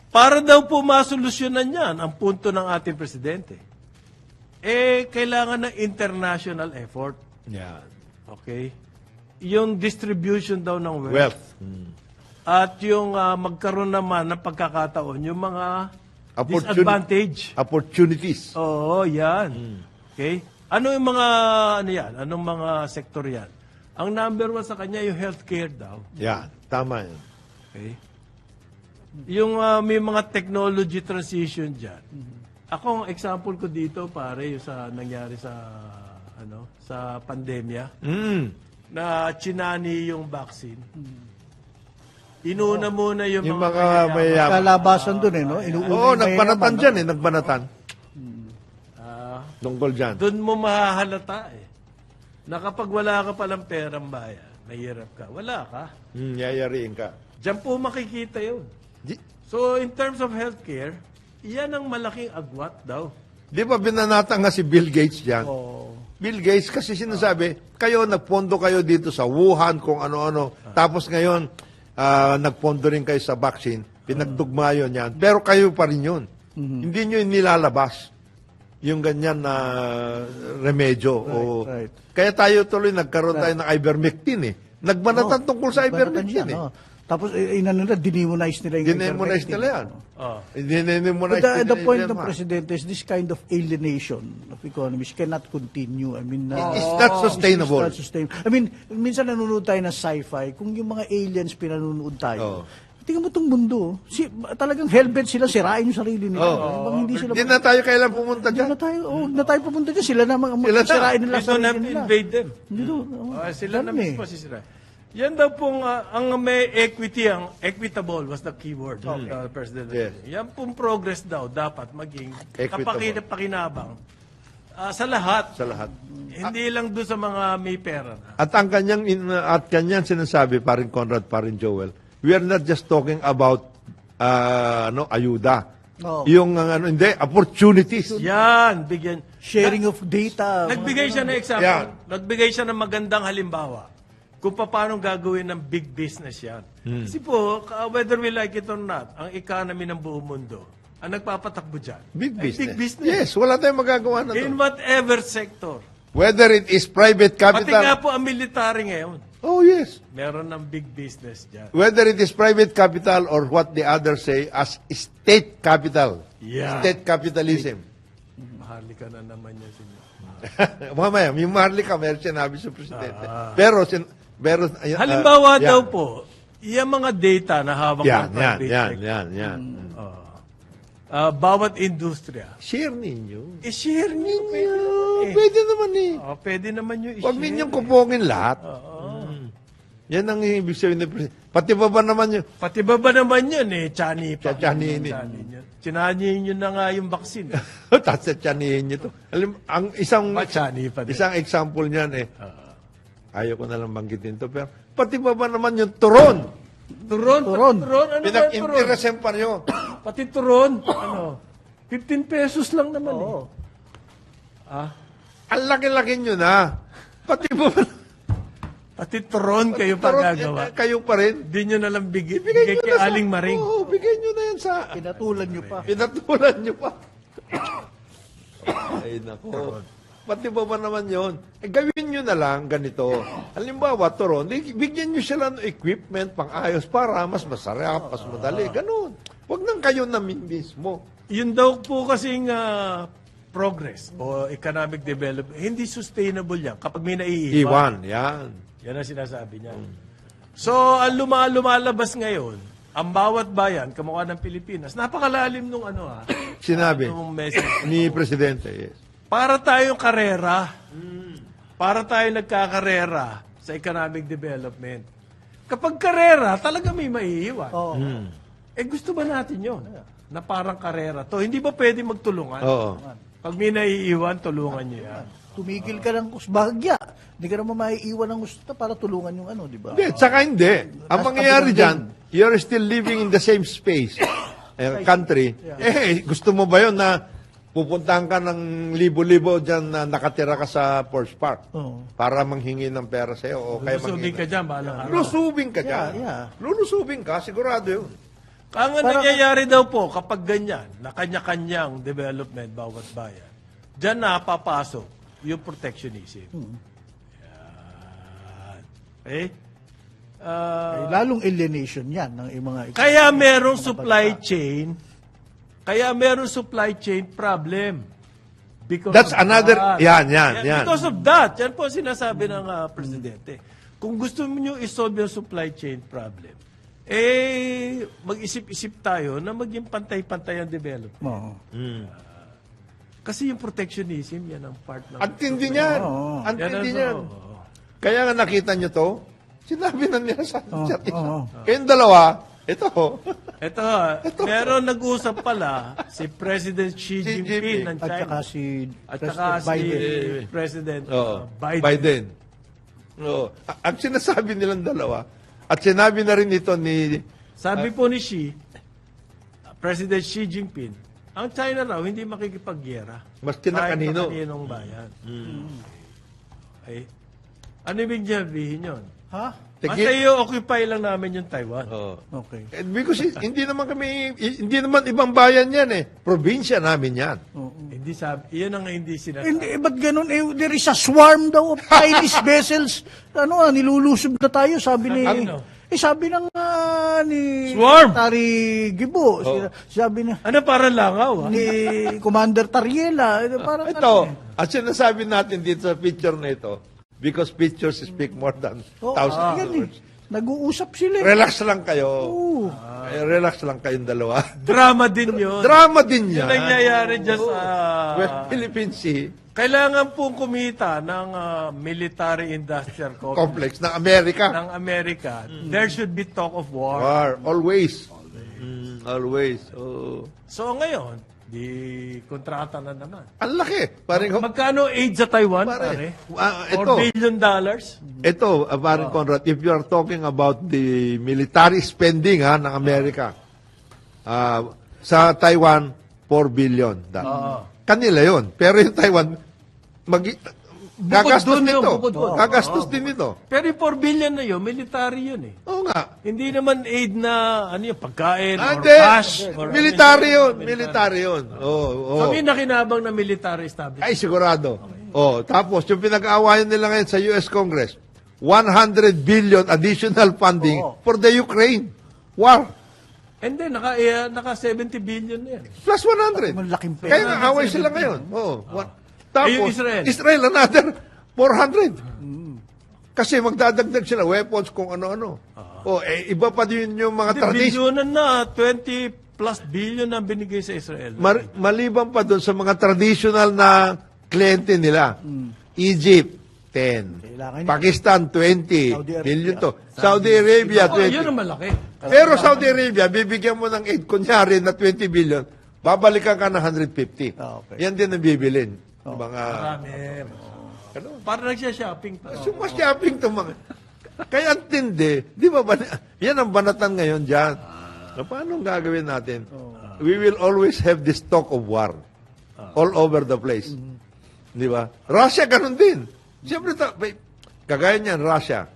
Para daw po masolusyonan yan, ang punto ng ating presidente, kailangan ng international effort. Yan. Okay? Yung distribution daw ng Wealth. At yung magkaroon naman ng pagkakataon, yung mga disadvantage. Opportunities. Oo, yan. Okay? Ano yung mga, yan? Anong mga sektor yan? Ang number one sa kanya, yung healthcare daw. Yan. Tama yan. Okay? Yung may mga technology transition dyan. Ako, ang example ko dito, pare, yung sa nangyari sa sa pandemya, na chinani yung vaccine. Inuna muna yung mga mayayaman. Kalabasan dun no? Oo, nagbanatan dyan eh. Nagbanatan. Tungkol dyan. Doon mo mahahalata na kapag wala ka palang perang bayan, mahirap ka. Wala ka. Yayariin ka. Diyan po makikita yun. So, in terms of healthcare, iyan ang malaking agwat daw. Di ba binanata nga si Bill Gates dyan? Bill Gates kasi sinasabi, kayo, nagpondo kayo dito sa Wuhan, kung ano-ano. Tapos ngayon, nagpondo rin kayo sa vaccine. Pinagdugma yun yan. Pero kayo pa rin yun. Hindi nyo nilalabas yung ganyan na remedyo. Right. Kaya tayo tuloy nagkaroon tayo ng ivermectin eh. Nagbanatan tungkol sa ivermectin eh. Tapos, dinimunize nila yung Dinimunize nila yan. But the point ng Presidente is this kind of alienation of economies cannot continue. I mean, it's not sustainable. It's not sustainable. I mean, minsan nanonood tayo ng sci-fi, kung yung mga aliens pinanonood tayo, tingnan mo itong mundo. Talagang hellbent sila, sirain yung sarili nila. Hindi na tayo kailan pumunta dyan. Hindi na tayo pupunta dyan. Sila na sirain nila We don't have sarili to nila. invade them. Sila na Dami. mismo sisira. Yan daw pong, ang may equity, ang equitable was the keyword of President. Yes. Yan pong progress daw dapat maging Equitable. kapakinabang sa lahat. Sa lahat. Hindi lang doon sa mga may pera na. At ang kanyang sinasabi, parin Conrad, parin Joel, we are not just talking about ayuda. Oo. Yung hindi, opportunities. Yan, bigyan. Sharing of data. Nagbigay siya ng example. Yeah. Nagbigay siya ng magandang halimbawa kung paano gagawin ng big business yan. Kasi po, whether we like it or not, ang economy ng buong mundo, ang nagpapatakbo dyan, Big ay business. big business. Yes, wala tayong magagawa na In to. whatever sector. Whether it is private Pati nga capital. po ang military ngayon, Oh, yes. meron ng big business dyan. Whether it is private capital or what the others say as state capital. Yeah. State capitalism. Mahalika na naman yan sinyo. Mamaya, yung Maharlika, meron sinabi sa presidente. Pero, Halimbawa yeah. daw po, yung mga data na hawak ng private sector, yan. bawat industriya, Share ninyo. i-share ninyo. Pwede naman eh. Pwede naman yung i-share. Huwag ninyong kupongin lahat. Yan ang ibig sabihin ng presidente. Pati ba naman yun? Pati ba naman yun Chani pa. Chanihin eh. Chanihin yun na nga yung vaccine. Tapos chanihin nyo to. Alam, ang isang, Chani pa din. isang example niyan ayaw ko na lang banggitin to, pero pati ba naman yung turon? Turon. Ano ba turon? Pinag-interesan pa nyo. Pati turon. 15 pesos lang naman Ang laki-laki nyo na. Pati ba Pati turon kayo pa gagawa. Kayo pa rin. Hindi nyo nalang bigay Bigay nyo kay na sa- Aling Maring. Oo, bigay nyo na yan sa... Pinatulan nyo pa. Pinatulan nyo pa. Ay, nako. Pati ba naman yon? Gawin nyo na lang ganito. Halimbawa, turon, bigyan nyo sila ng equipment, pang-ayos para mas masarap, mas madali. Ganun. Huwag nang kayo namin mismo. Yun daw po kasing progress o economic development, hindi sustainable yan kapag may naiiwan. Iwan, yan. Yan ang sinasabi niya. So, ang lumalabas ngayon, ang bawat bayan, kamukha ng Pilipinas, napakalalim nung Sinabi nung message. ni Presidente, yes. Para tayong karera. Para tayo nagkakarera sa economic development. Kapag karera, talaga may maiiwan. Oo. Gusto ba natin yun? Na parang karera to. Hindi ba pwede magtulungan? Oo. Pag may naiiwan, tulungan niyo yan. Tumigil ka ng kusbagya. Hindi ka naman maiiwan ng gusto para tulungan yung di ba? Hindi, tsaka hindi. Ang Nasa mangyayari kabilang dyan, you're still living in the same space, country. Gusto mo ba yun na pupuntahan ka ng libo-libo dyan na nakatira ka sa Porsche Park Oo. para manghingi ng pera sa'yo o kaya Lusubin ka dyan, balang araw. Lusubin ka dyan. Yeah. Lulusubin ka, sigurado yun. Ang nangyayari daw po kapag ganyan, na kanya-kanyang development bawat bayan, dyan na papasok yung protectionism. Yan. Okay? Lalong alienation yan ng mga Kaya merong supply chain problem. Because That's of another, that. yan. Because of that. Yan po ang sinasabi ng Presidente. Kung gusto niyo isolve yung supply chain problem, mag-isip-isip tayo na maging pantay-pantay ang development. Oo. Kasi yung protectionism, yan ang part ng... Ang tindi niyan. Ang tindi niyan. Kaya nga nakita nyo to, sinabi na nila sa chat isa. Kayong dalawa, ito. Ito, meron nag-usap pala si President Xi Jinping ng At China. saka si President Biden. Biden. Oo. Ang sinasabi nilang dalawa, at sinabi na rin ito ni... Sabi po ni Xi, President Xi Jinping, ang China raw hindi makikipaggera. Maski na kahit kanino. kaninong bayan. Okay. Ano ibig sabihin yun? Ha? Basta i-occupy lang namin yung Taiwan. Okay. Because hindi naman ibang bayan yan eh. Probinsya namin yan. Hindi sabi, iyan ang hindi sinasabi. Hindi, ba't ganun? There is a swarm daw of Chinese vessels. Nilulusob na tayo, sabi ni... Ano? sabi ng ni Swarm! Secretary Gibo. Sabi ni Para langaw, ni Commander Tariela. Parang Ito, at sinasabi natin dito sa picture na ito, because pictures speak more than thousands of words. Nag-uusap sila. Relax lang kayo. Oo. Relax lang kayong dalawa. Drama din yun. Drama din Yun yan. ang nangyayari dyan sa... West Philippine Sea Kailangan pong kumita ng military-industrial complex ng Amerika. ng Amerika. There should be talk of war. War. Always. Always. Oh. So ngayon, di kontrata na naman. Ang laki. Parang, Magkano aid sa Taiwan, Pare, pare? ito. $4 billion? Ito, parang Conrad, if you are talking about the military spending ng Amerika, Sa Taiwan, 4 billion. Kanila yon. Pero yung Taiwan, gagastos dun yun, nito. bukod dun. Gagastos din nito. Pero yung 4 billion na yun, military yun eh. Oo nga. Hindi naman aid na pagkain or Hindi. cash. Or Military yun. Military yun. Oo. So, may nakinabang na military establishment. Ay, sigurado. Oh, tapos, yung pinag-aawayan nila ngayon sa US Congress, 100 billion additional funding for the Ukraine war. And then, naka 70 billion na yan. Plus 100. Malaking pera. Kaya nga, away sila ngayon. Oo. Tapos, yung Israel? Israel, another 400. Kasi magdadagdag sila, weapons, kung ano-ano. Iba pa din yung mga tradition. Bilyonan na, 20 plus billion na binigay sa Israel. Maliban pa doon sa mga traditional na kliyente nila. Egypt, 10. Kailangan niya. Pakistan, 20. Saudi Arabia. Billion to. Saudi Arabia, Oh, yun 20. ang malaki. Pero Saudi Arabia, bibigyan mo ng aid, kunyari na 20 billion, babalikan ka ng 150. Okay. Yan din ang bibilin. Mga, Marami. Para nagsya-shopping pa. sumasyaping to mga. Kaya ang tindi, di ba, yan ang banatan ngayon dyan. Paano ang gagawin natin? We will always have this talk of war all over the place. Di ba? Russia, ganun din. Siyempre, kagaya niyan, Russia,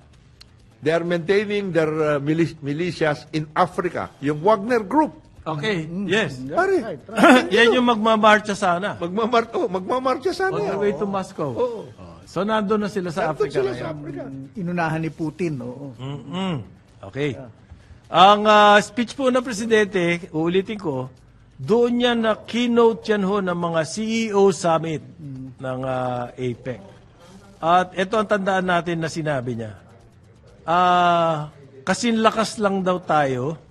they are maintaining their militias in Africa. Yung Wagner Group. Okay, yes. Pare, Yan yung magmamarcha sana. magmamarcha sana. On the way to Moscow. Oo. So, nandun na sila sa Nandun Africa sila ngayon. sa Africa. Inunahan ni Putin, oo. Okay. Ang speech po ng Presidente, uulitin ko, doon yan na keynote yan ho ng mga CEO summit ng APEC. At ito ang tandaan natin na sinabi niya. Kasing lakas lang daw tayo,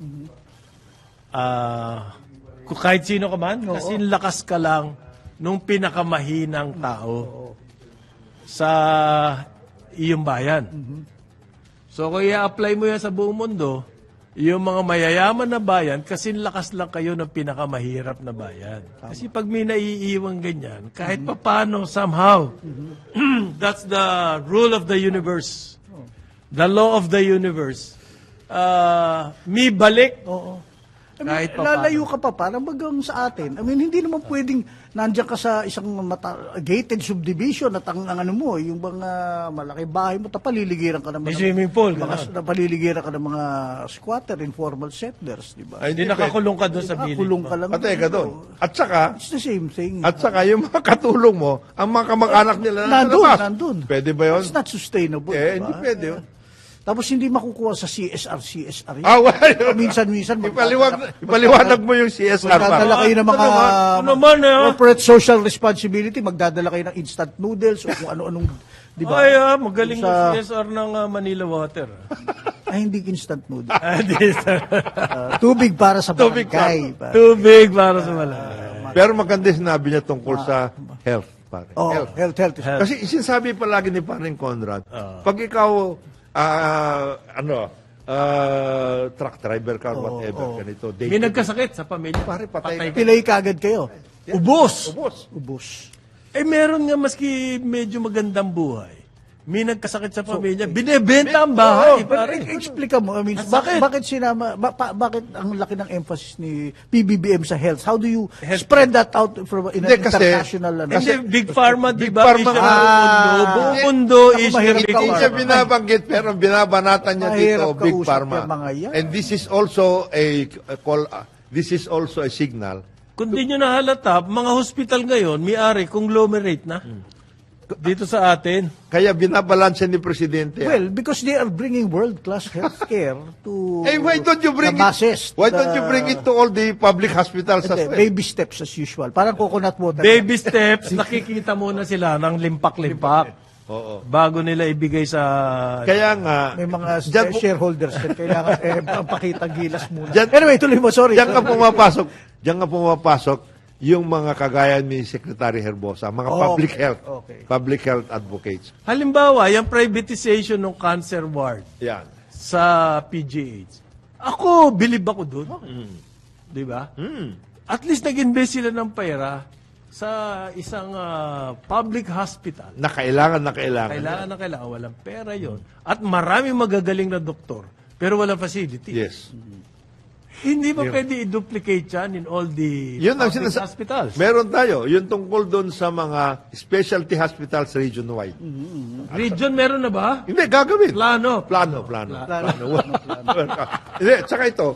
kung kahit sino ka man, kasing lakas ka lang nung pinakamahinang tao sa iyong bayan. So kung i-apply mo yan sa buong mundo, yung mga mayayaman na bayan, kasing lakas lang kayo ng pinakamahirap na bayan. Kasi pag may naiiwang ganyan, kahit papano, somehow, that's the rule of the universe. The law of the universe. May balik. Oo. Kahit pa Lalayo ka pa, parang bagang sa atin. I mean, hindi naman pwedeng nandiyan ka sa isang gated subdivision at ang ano mo, yung mga malaki bahay mo, tapaliligiran ka ng May swimming pool. napaliligiran ka ng mga squatter, informal settlers, di ba? Ay, Hindi nakakulong ka doon sa bilig. Kulong ka lang. Patay ka doon. At saka, It's the same thing. yung mga katulong mo, ang mga kamag-anak nila Nandun, labas. nandun. Pwede ba yun? It's not sustainable. Eh, di hindi ba? pwede yun. Tapos hindi makukuha sa CSR yun. Wala. Minsan-minsan. Ipaliwanag mo yung CSR Magdadala pa. kayo ng mga Ano naman, corporate social responsibility, magdadala kayo ng instant noodles o kung ano-anong, di ba? Ay, magaling Sa- yung CSR ng Manila Water. Ay, hindi instant noodles. This, Tubig para sa Tubig barangay. too big para sa malaki. Pero maganda yung sinabi niya tungkol sa health. Pare. Oh, Health. health. Kasi sinasabi palagi ni Paring Conrad, pag ikaw, truck driver ka, whatever, ganito, May nagkasakit sa pamilya. Pare, patay ka. Pilay kagad kayo. Ubos! Ubus. Eh, meron nga maski medyo magandang buhay. May nagkasakit sa pamilya, binebenta ang bahay. Pero pare. explica mo, I mean, Bakit? bakit sinama, bakit ang laki ng emphasis ni PBBM sa health? How do you spread that out from in Hindi, an kasi- international Hindi, Big Pharma, di Big ba? Pharma- Issue ng mundo. Buong mundo is mahirap Big ka Hindi siya Pharma. binabanggit pero binabanatan niya Mahirap dito Big kausap Pharma. yung mga yan. And this is also a signal. Kung di nyo nahalata, mga hospital ngayon, may-ari, conglomerate na. Dito sa atin. Kaya binabalansa ni Presidente. Well, because they are bringing world-class healthcare to Why don't you bring the masses. Why don't you bring it to all the public hospitals as Hindi, well? baby steps as usual. Parang coconut water. Baby steps, nakikita muna sila ng limpak-limpak. Oo. Bago nila ibigay sa... Kaya nga, May mga Diyan po- shareholders din. Kailangan pakita gilas muna. Diyan- Anyway, tuloy mo. Sorry. diyan nga pumapasok yung mga kagaya ni Secretary Herbosa, mga public health, Okay. public health advocates. Halimbawa, yung privatization ng cancer ward Yan. sa PGH. Ako, bilib ako doon. Di ba? At least nag-invest sila ng pera sa isang public hospital. Na kailangan. Kailangan na kailangan. Walang pera yon. At maraming magagaling na doktor, pero walang facility. Yes. Hindi ba pwede i-duplicate yan in all the Yun ang public sinasa- hospitals? Meron tayo. Yun tungkol doon sa mga specialty hospitals region-wide. Region meron na ba? Hindi, gagawin. Plano. Plano. Hindi, tsaka ito,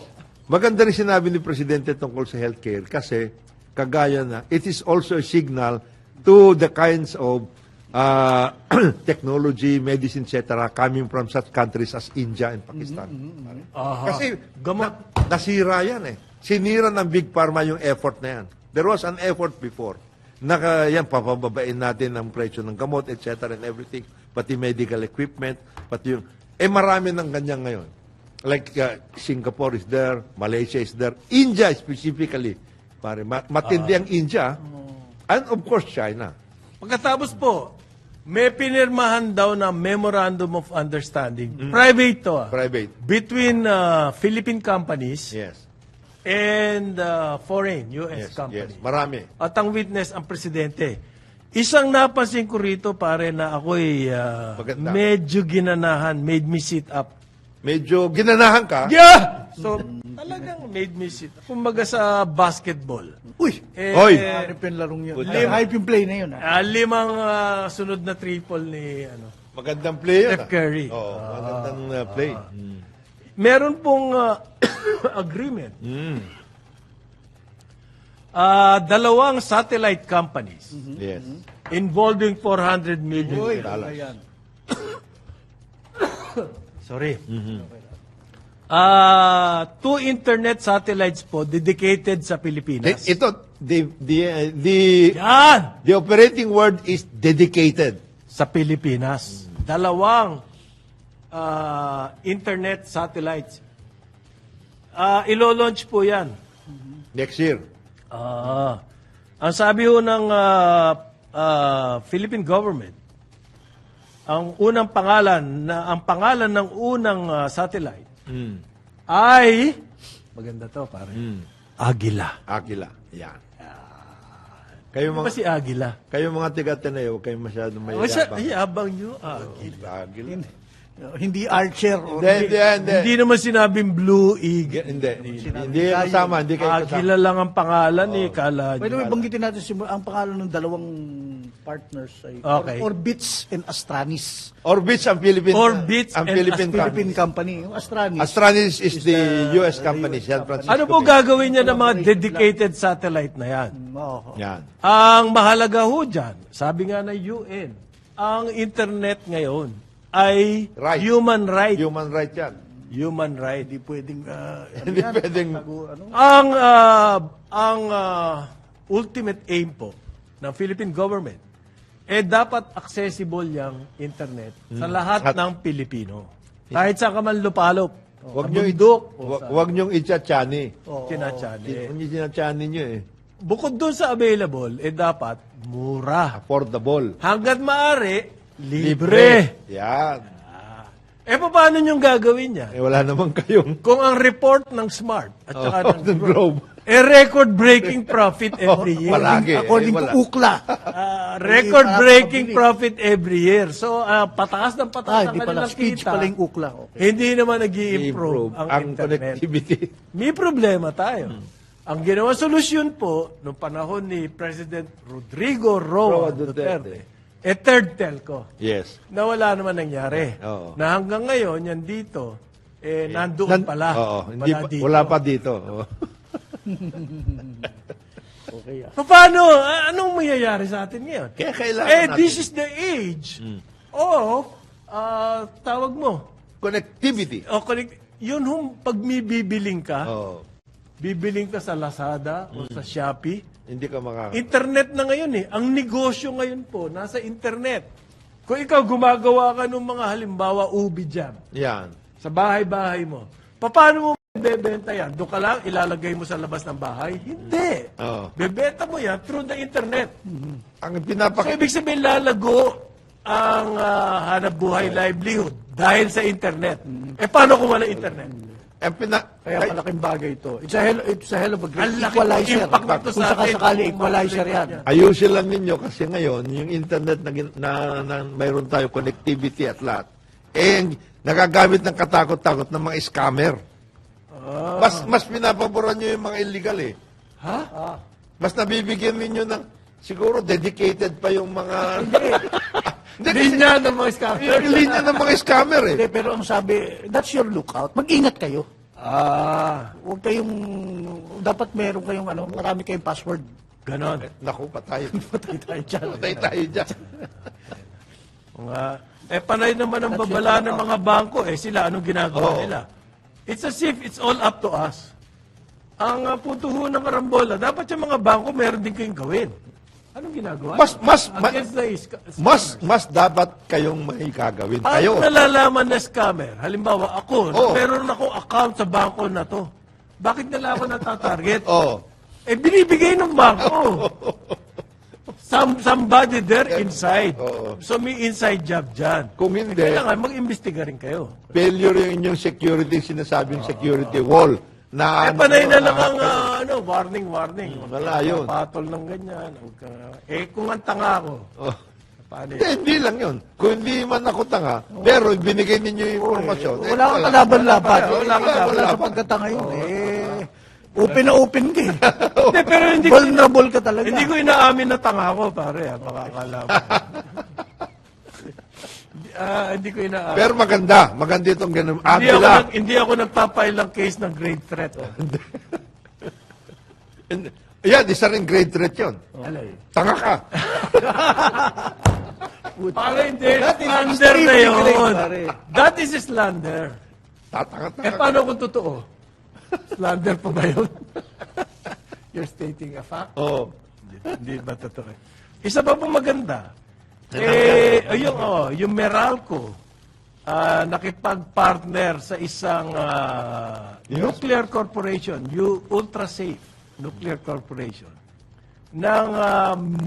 maganda rin sinabi ni Presidente tungkol sa healthcare kasi kagaya na, it is also a signal to the kinds of technology, medicine, etc. coming from such countries as India and Pakistan. Aha. Kasi Gamot. nasira yan eh. Sinira ng Big Pharma yung effort na yan. There was an effort before. Yan, papababain natin ang presyo ng gamot, etc. and everything. Pati medical equipment, pati yung... marami ng ganyan ngayon. Like Singapore is there, Malaysia is there, India specifically. Pare, matindi ang India. And of course, China. Pagkatapos po, may pinirmahan daw na Memorandum of Understanding. Private to. Private. Between Philippine companies Yes. and foreign US Yes. companies. Marami. At ang witness, ang presidente. Isang napansin ko rito, pare, na ako'y Maganda. medyo ginanahan, made me sit up. Medyo ginanahan ka. Yeah! So, talagang made me sit up. Kumbaga sa basketball. Uy! Hoy! Harip yung larong yun. Hype yung play na yun. Ha? 5 sunod na triple ni Magandang play yun. Steph Curry. Oh, magandang play. Meron pong agreement. Dalawang satellite companies Yes. involving 400 million. Uy! Dollars. Ayan. Sorry. 2 internet satellites po dedicated sa Pilipinas. Ito, Yan! the operating word is dedicated. Sa Pilipinas. Dalawang internet satellites. Ilo-launch po yan. Next year. Ang sabi ho ng Philippine government, ang pangalan ng unang satellite ay, maganda to pare, Agila. Aquila. Yan. Kayo Ano ba mga, si Agila? kayo mga tiga-Tinay, huwag kayong masyadong Masya, mayayabang. yabang nyo, Agila. Aquila. Hindi Archer or Hindi. Hindi naman sinabing Blue Eagle. Hindi kasama, hindi kayo kasama. Agila lang ang pangalan eh, kala Pwede nyo. may banggitin natin ang pangalan ng dalawang partners ay Okay. Orbits and Astranis. Orbits ang Philippine. Orbits ang and Philippine Philippine company. company. Yung Astranis. Astranis is the US company, San Francisco. Ano po gagawin niya ng mga dedicated satellite na yan? Oo. Yan. Ang mahalaga ho dyan, sabi nga ng UN, ang internet ngayon ay Right. human right. Human right yan. Human right. Hindi pwedeng Hindi pwedeng... Ang ultimate aim po ng Philippine government dapat accessible yung internet sa lahat ng Pilipino. Kahit sa ka man lupalop. Huwag sa nyo, bundok. huwag nyo itcha-chani. Tinatsani. Huwag nyo itcha-chani nyo eh. Bukod doon sa available, dapat mura. Affordable. Hanggat maaari, libre. Yan. Paano niyong gagawin niya? Wala naman kayong... Kung ang report ng Smart at saka ng ng Globe. record-breaking profit every year. Palagi. according to Wala. UCLA. Record-breaking profit every year. So, pataas ng pataas ang Hindi pala kanilang speech kita. pala yung UCLA. Okay. Hindi naman nag-i-improve ang internet. connectivity. May problema tayo. Ang ginawa solusyon po, noong panahon ni President Rodrigo Roa Roa Duterte, third telco. Yes. Na wala naman nangyari. Oo. Na hanggang ngayon, yan dito, nandoon pala. Oo, hindi Wala pa, dito. wala pa dito. Oo. Okay. Paano? Anong mayayari sa atin ngayon? Kaya kailangan natin. This is the age of, tawag mo, Connectivity. yun pag may bibiling ka, Oo. bibiling ka sa Lazada o sa Shopee, Hindi ka maka... internet na ngayon eh. Ang negosyo ngayon po, nasa internet. Kung ikaw gumagawa ka ng mga halimbawa, ubi jam, Yan. sa bahay-bahay mo, paano mo bebenta yan? Doon ka lang, ilalagay mo sa labas ng bahay? Hindi. Oo. Bebenta mo yan through the internet. Ang So, pinapakita... ibig sabihin, lalago ang hanap buhay livelihood dahil sa internet. Paano kung wala internet? Kaya malaking bagay ito. It's a hell of a great Ang laki equalizer. impact nito Kung sa atin. sakasakali, equalizer yan. Ayusin lang ninyo kasi ngayon, yung internet na mayroon tayo connectivity at lahat, nagagamit ng katakot-takot ng mga scammer. Mas pinapaboran nyo yung mga illegal eh. Ha? Mas nabibigyan ninyo ng, siguro dedicated pa yung mga... Hindi, kasi Linya ng mga scammer. yung linya ng mga scammer eh. Hindi, pero ang sabi, that's your lookout. Mag-ingat kayo. Huwag kayong, dapat meron kayong, marami kayong password. Ganon. Naku, patay. Patay tayo dyan. Patay tayo dyan. Nga. Panay naman ang babala ng mga bangko. Sila, anong ginagawa nila? It's as if it's all up to us. Ang punto ho ng karambola, dapat yung mga bangko, meron din kayong gawin. Anong ginagawa? Against the Mas dapat kayong may gagawin. Paano Kayo. nalalaman na scammer? Halimbawa, ako, Oo. meron akong account sa bangko na to. Bakit nila ako natatarget? Oh. Binibigay ng bangko. Somebody there inside. Oo. So may inside job dyan. Kung hindi, Kailangan mag-imbestiga rin kayo. failure yung inyong security, sinasabing security wall. Na, Panay na lang ang warning. Wala yun. Patol ng ganyan. Kung ang tanga ako, Oh. paano yun? Hindi lang yun. Kung hindi man ako tanga, pero binigay ninyo yung informasyon. Wala kang kalaban-laban. Wala kang kalaban-laban. Sa pagkatanga yun. Open na open ka eh. Hindi, pero hindi ko, Vulnerable ka talaga. hindi ko inaamin na tanga ako, pare. Makakala mo. Hindi ko inaamin. Pero maganda. Maganda itong ganun. Abila. Hindi ako nagpapile ng case ng grave threat. Yan, isa rin grade threat yun. Alay. Tanga ka. Pare, hindi. That is Slander na extremely yun. grave, pare. That is slander. Tatanga-tanga ka. Paano kung totoo? Slander pa ba yun? You're stating a fact? Oo. Hindi ba totoo? Isa pa po maganda. Yung Meralco, nakipag-partner sa isang nuclear corporation, Ultrasafe Nuclear Corporation, ng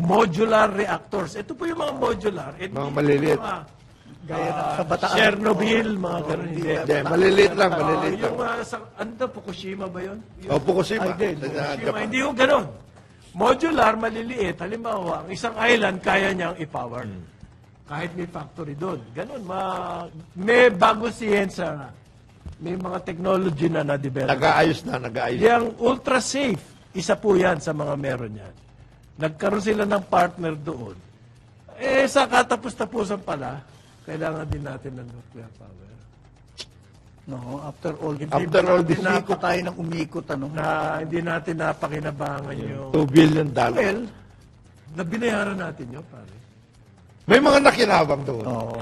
modular reactors. Ito po yung mga modular. Mga maliliit. Sa Bataan. Chernobyl, mga ganun. Hindi. Hindi, maliliit lang, maliliit lang. Yung Fukushima ba yun? O, Fukushima. Fukushima, hindi ko ganun. Modular, maliliit. Halimbawa, ang isang island, kaya niyang i-power. Kahit may factory doon. Ganun. May bago siyensya na. May mga technology na na-develop. Nag-aayos. Yung ultra-safe, isa po yan sa mga meron yan. Nagkaroon sila ng partner doon. Sa katapos-tapusan pala, kailangan din natin ng nuclear power. No, after all this, Umikot tayo ng umikot, Na hindi natin napakinabangan yung... $2 billion. Well, na binayaran natin yun, pare. May mga nakinabang doon. Oo.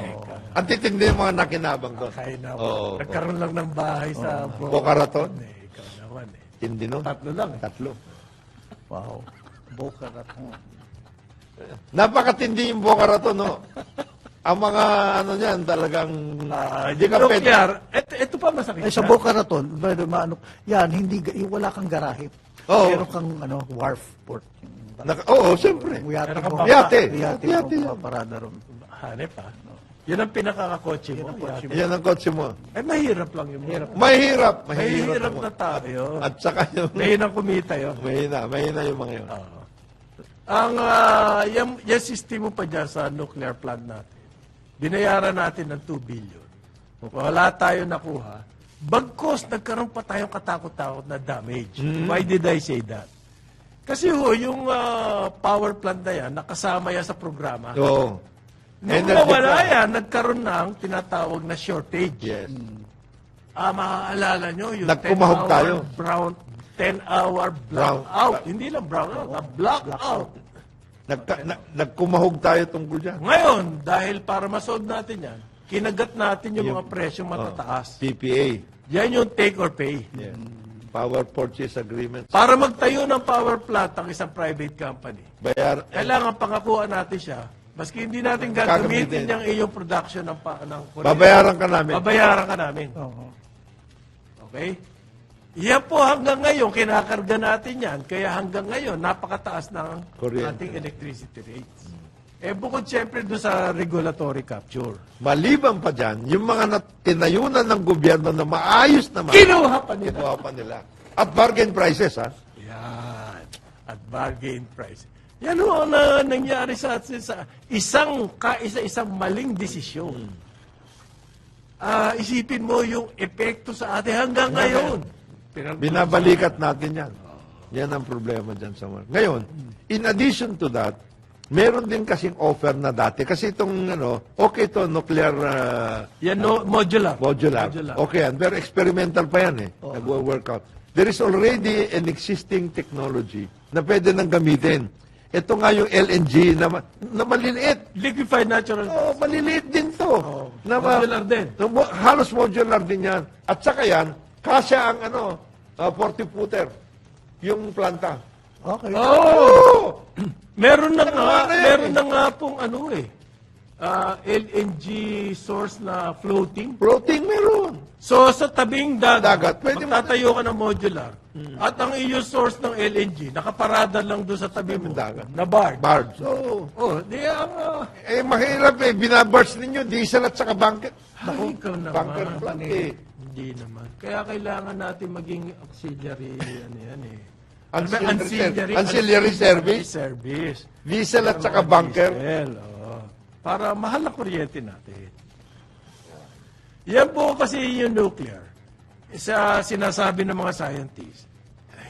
Ang titindi yung mga nakinabang doon. Kaya na Oo. nagkaroon lang ng bahay sa Boca Raton? Ikaw naman eh. Tindi no? Tatlo lang. Tatlo. Wow. Boca Raton. Napakatindi yung Boca Raton, no? Ang mga niyan talagang hindi ka pwede. Nuclear, ito pa masakit. Sa Boca Raton, yan, wala kang garahe. Oo. Meron kang wharf port. Oo, siyempre. Yate Meron mo. kang Yate. Yate Yate. mo. Parada ron. Hanep ha. Yun ang pinakakakotse mo. Yan ang kotse mo. Mahirap lang yung mahirap. Mahirap. Mahirap mo. na tayo. At saka yung... Mahinang kumita yun. Mahina yung mga yun. Ang yung sistema pa dyan sa nuclear plant natin, binayaran natin ng 2 billion. Wala tayo nakuha. Bagkos, nagkaroon pa tayong katakot-takot na damage. Why did I say that? Kasi yung power plant na yan, nakasama yan sa programa. Oo. Nung Energy nawala plant. yan, nagkaroon ng tinatawag na shortage. Yes. Maaalala nyo, yung Nagkumahog 10-hour tayo. 10-hour blackout. Hindi lang brownout, blackout. Nagkumahog tayo tungkol dyan. Ngayon, dahil para masolve natin yan, kinagat natin yung mga presyong matataas. PPA. Yan yung take or pay. Yes. Power Purchase Agreement. Para magtayo ng power plant ang isang private company, Bayar. kailangan pangakuan natin siya, maski hindi natin gagamitin yung iyong production ng kuryente. Babayaran ka namin. Babayaran ka namin. Oo. Okay? Yan po hanggang ngayon, kinakarga natin yan. Kaya hanggang ngayon, napakataas ng Kuryente. ating electricity rates. Bukod siyempre doon sa regulatory capture. Maliban pa dyan, yung mga tinayunan ng gobyerno na maayos naman, Kinuha pa nila. kinuha pa nila. At bargain prices, ha? Yan. At bargain price. Yan ho ang nangyari sa isang maling desisyon. Isipin mo yung epekto sa atin hanggang ngayon. Binabalikat natin yan. Yan ang problema dyan sa mga. Ngayon, in addition to that, meron din kasing offer na dati. Kasi itong, okay to nuclear Yan, modular. modular. Okay yan. Pero experimental pa yan eh. Nag-work out. There is already an existing technology na pwede nang gamitin. Ito nga yung LNG na maliliit. Liquefied natural gas. Maliliit din to. Modular din. Halos modular din yan. At saka yan, kasya ang 40-footer. Yung planta. Okay. Oh! Meron na nga, Ano na eh? meron na nga pong LNG source na floating. Floating meron. So, sa tabing dagat, Dagat, pwede magtatayo ka ng modular. At ang iyong source ng LNG, nakaparada lang doon sa tabi mo. Dagat. Na barge. Barge. So, Di ang... mahirap eh. Binabarge ninyo, diesel at saka bunker. Ay, ikaw naman. Bunker plant eh. Hindi naman. Kaya kailangan natin maging auxiliary, yan eh. Ancillary service. Service. Diesel at saka bunker. Diesel, oo. Para mahal ang kuryente natin. Yan po kasi yung nuclear. Sa sinasabi ng mga scientists,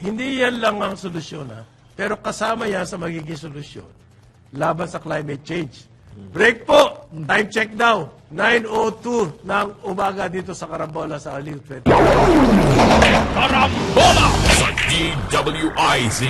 hindi yan lang ang solusyon, pero kasama yan sa magiging solusyon laban sa climate change. Break po! Time check now. 9:02 ng umaga dito sa Carambola sa Aliw 20. Karambola sa DWIZ.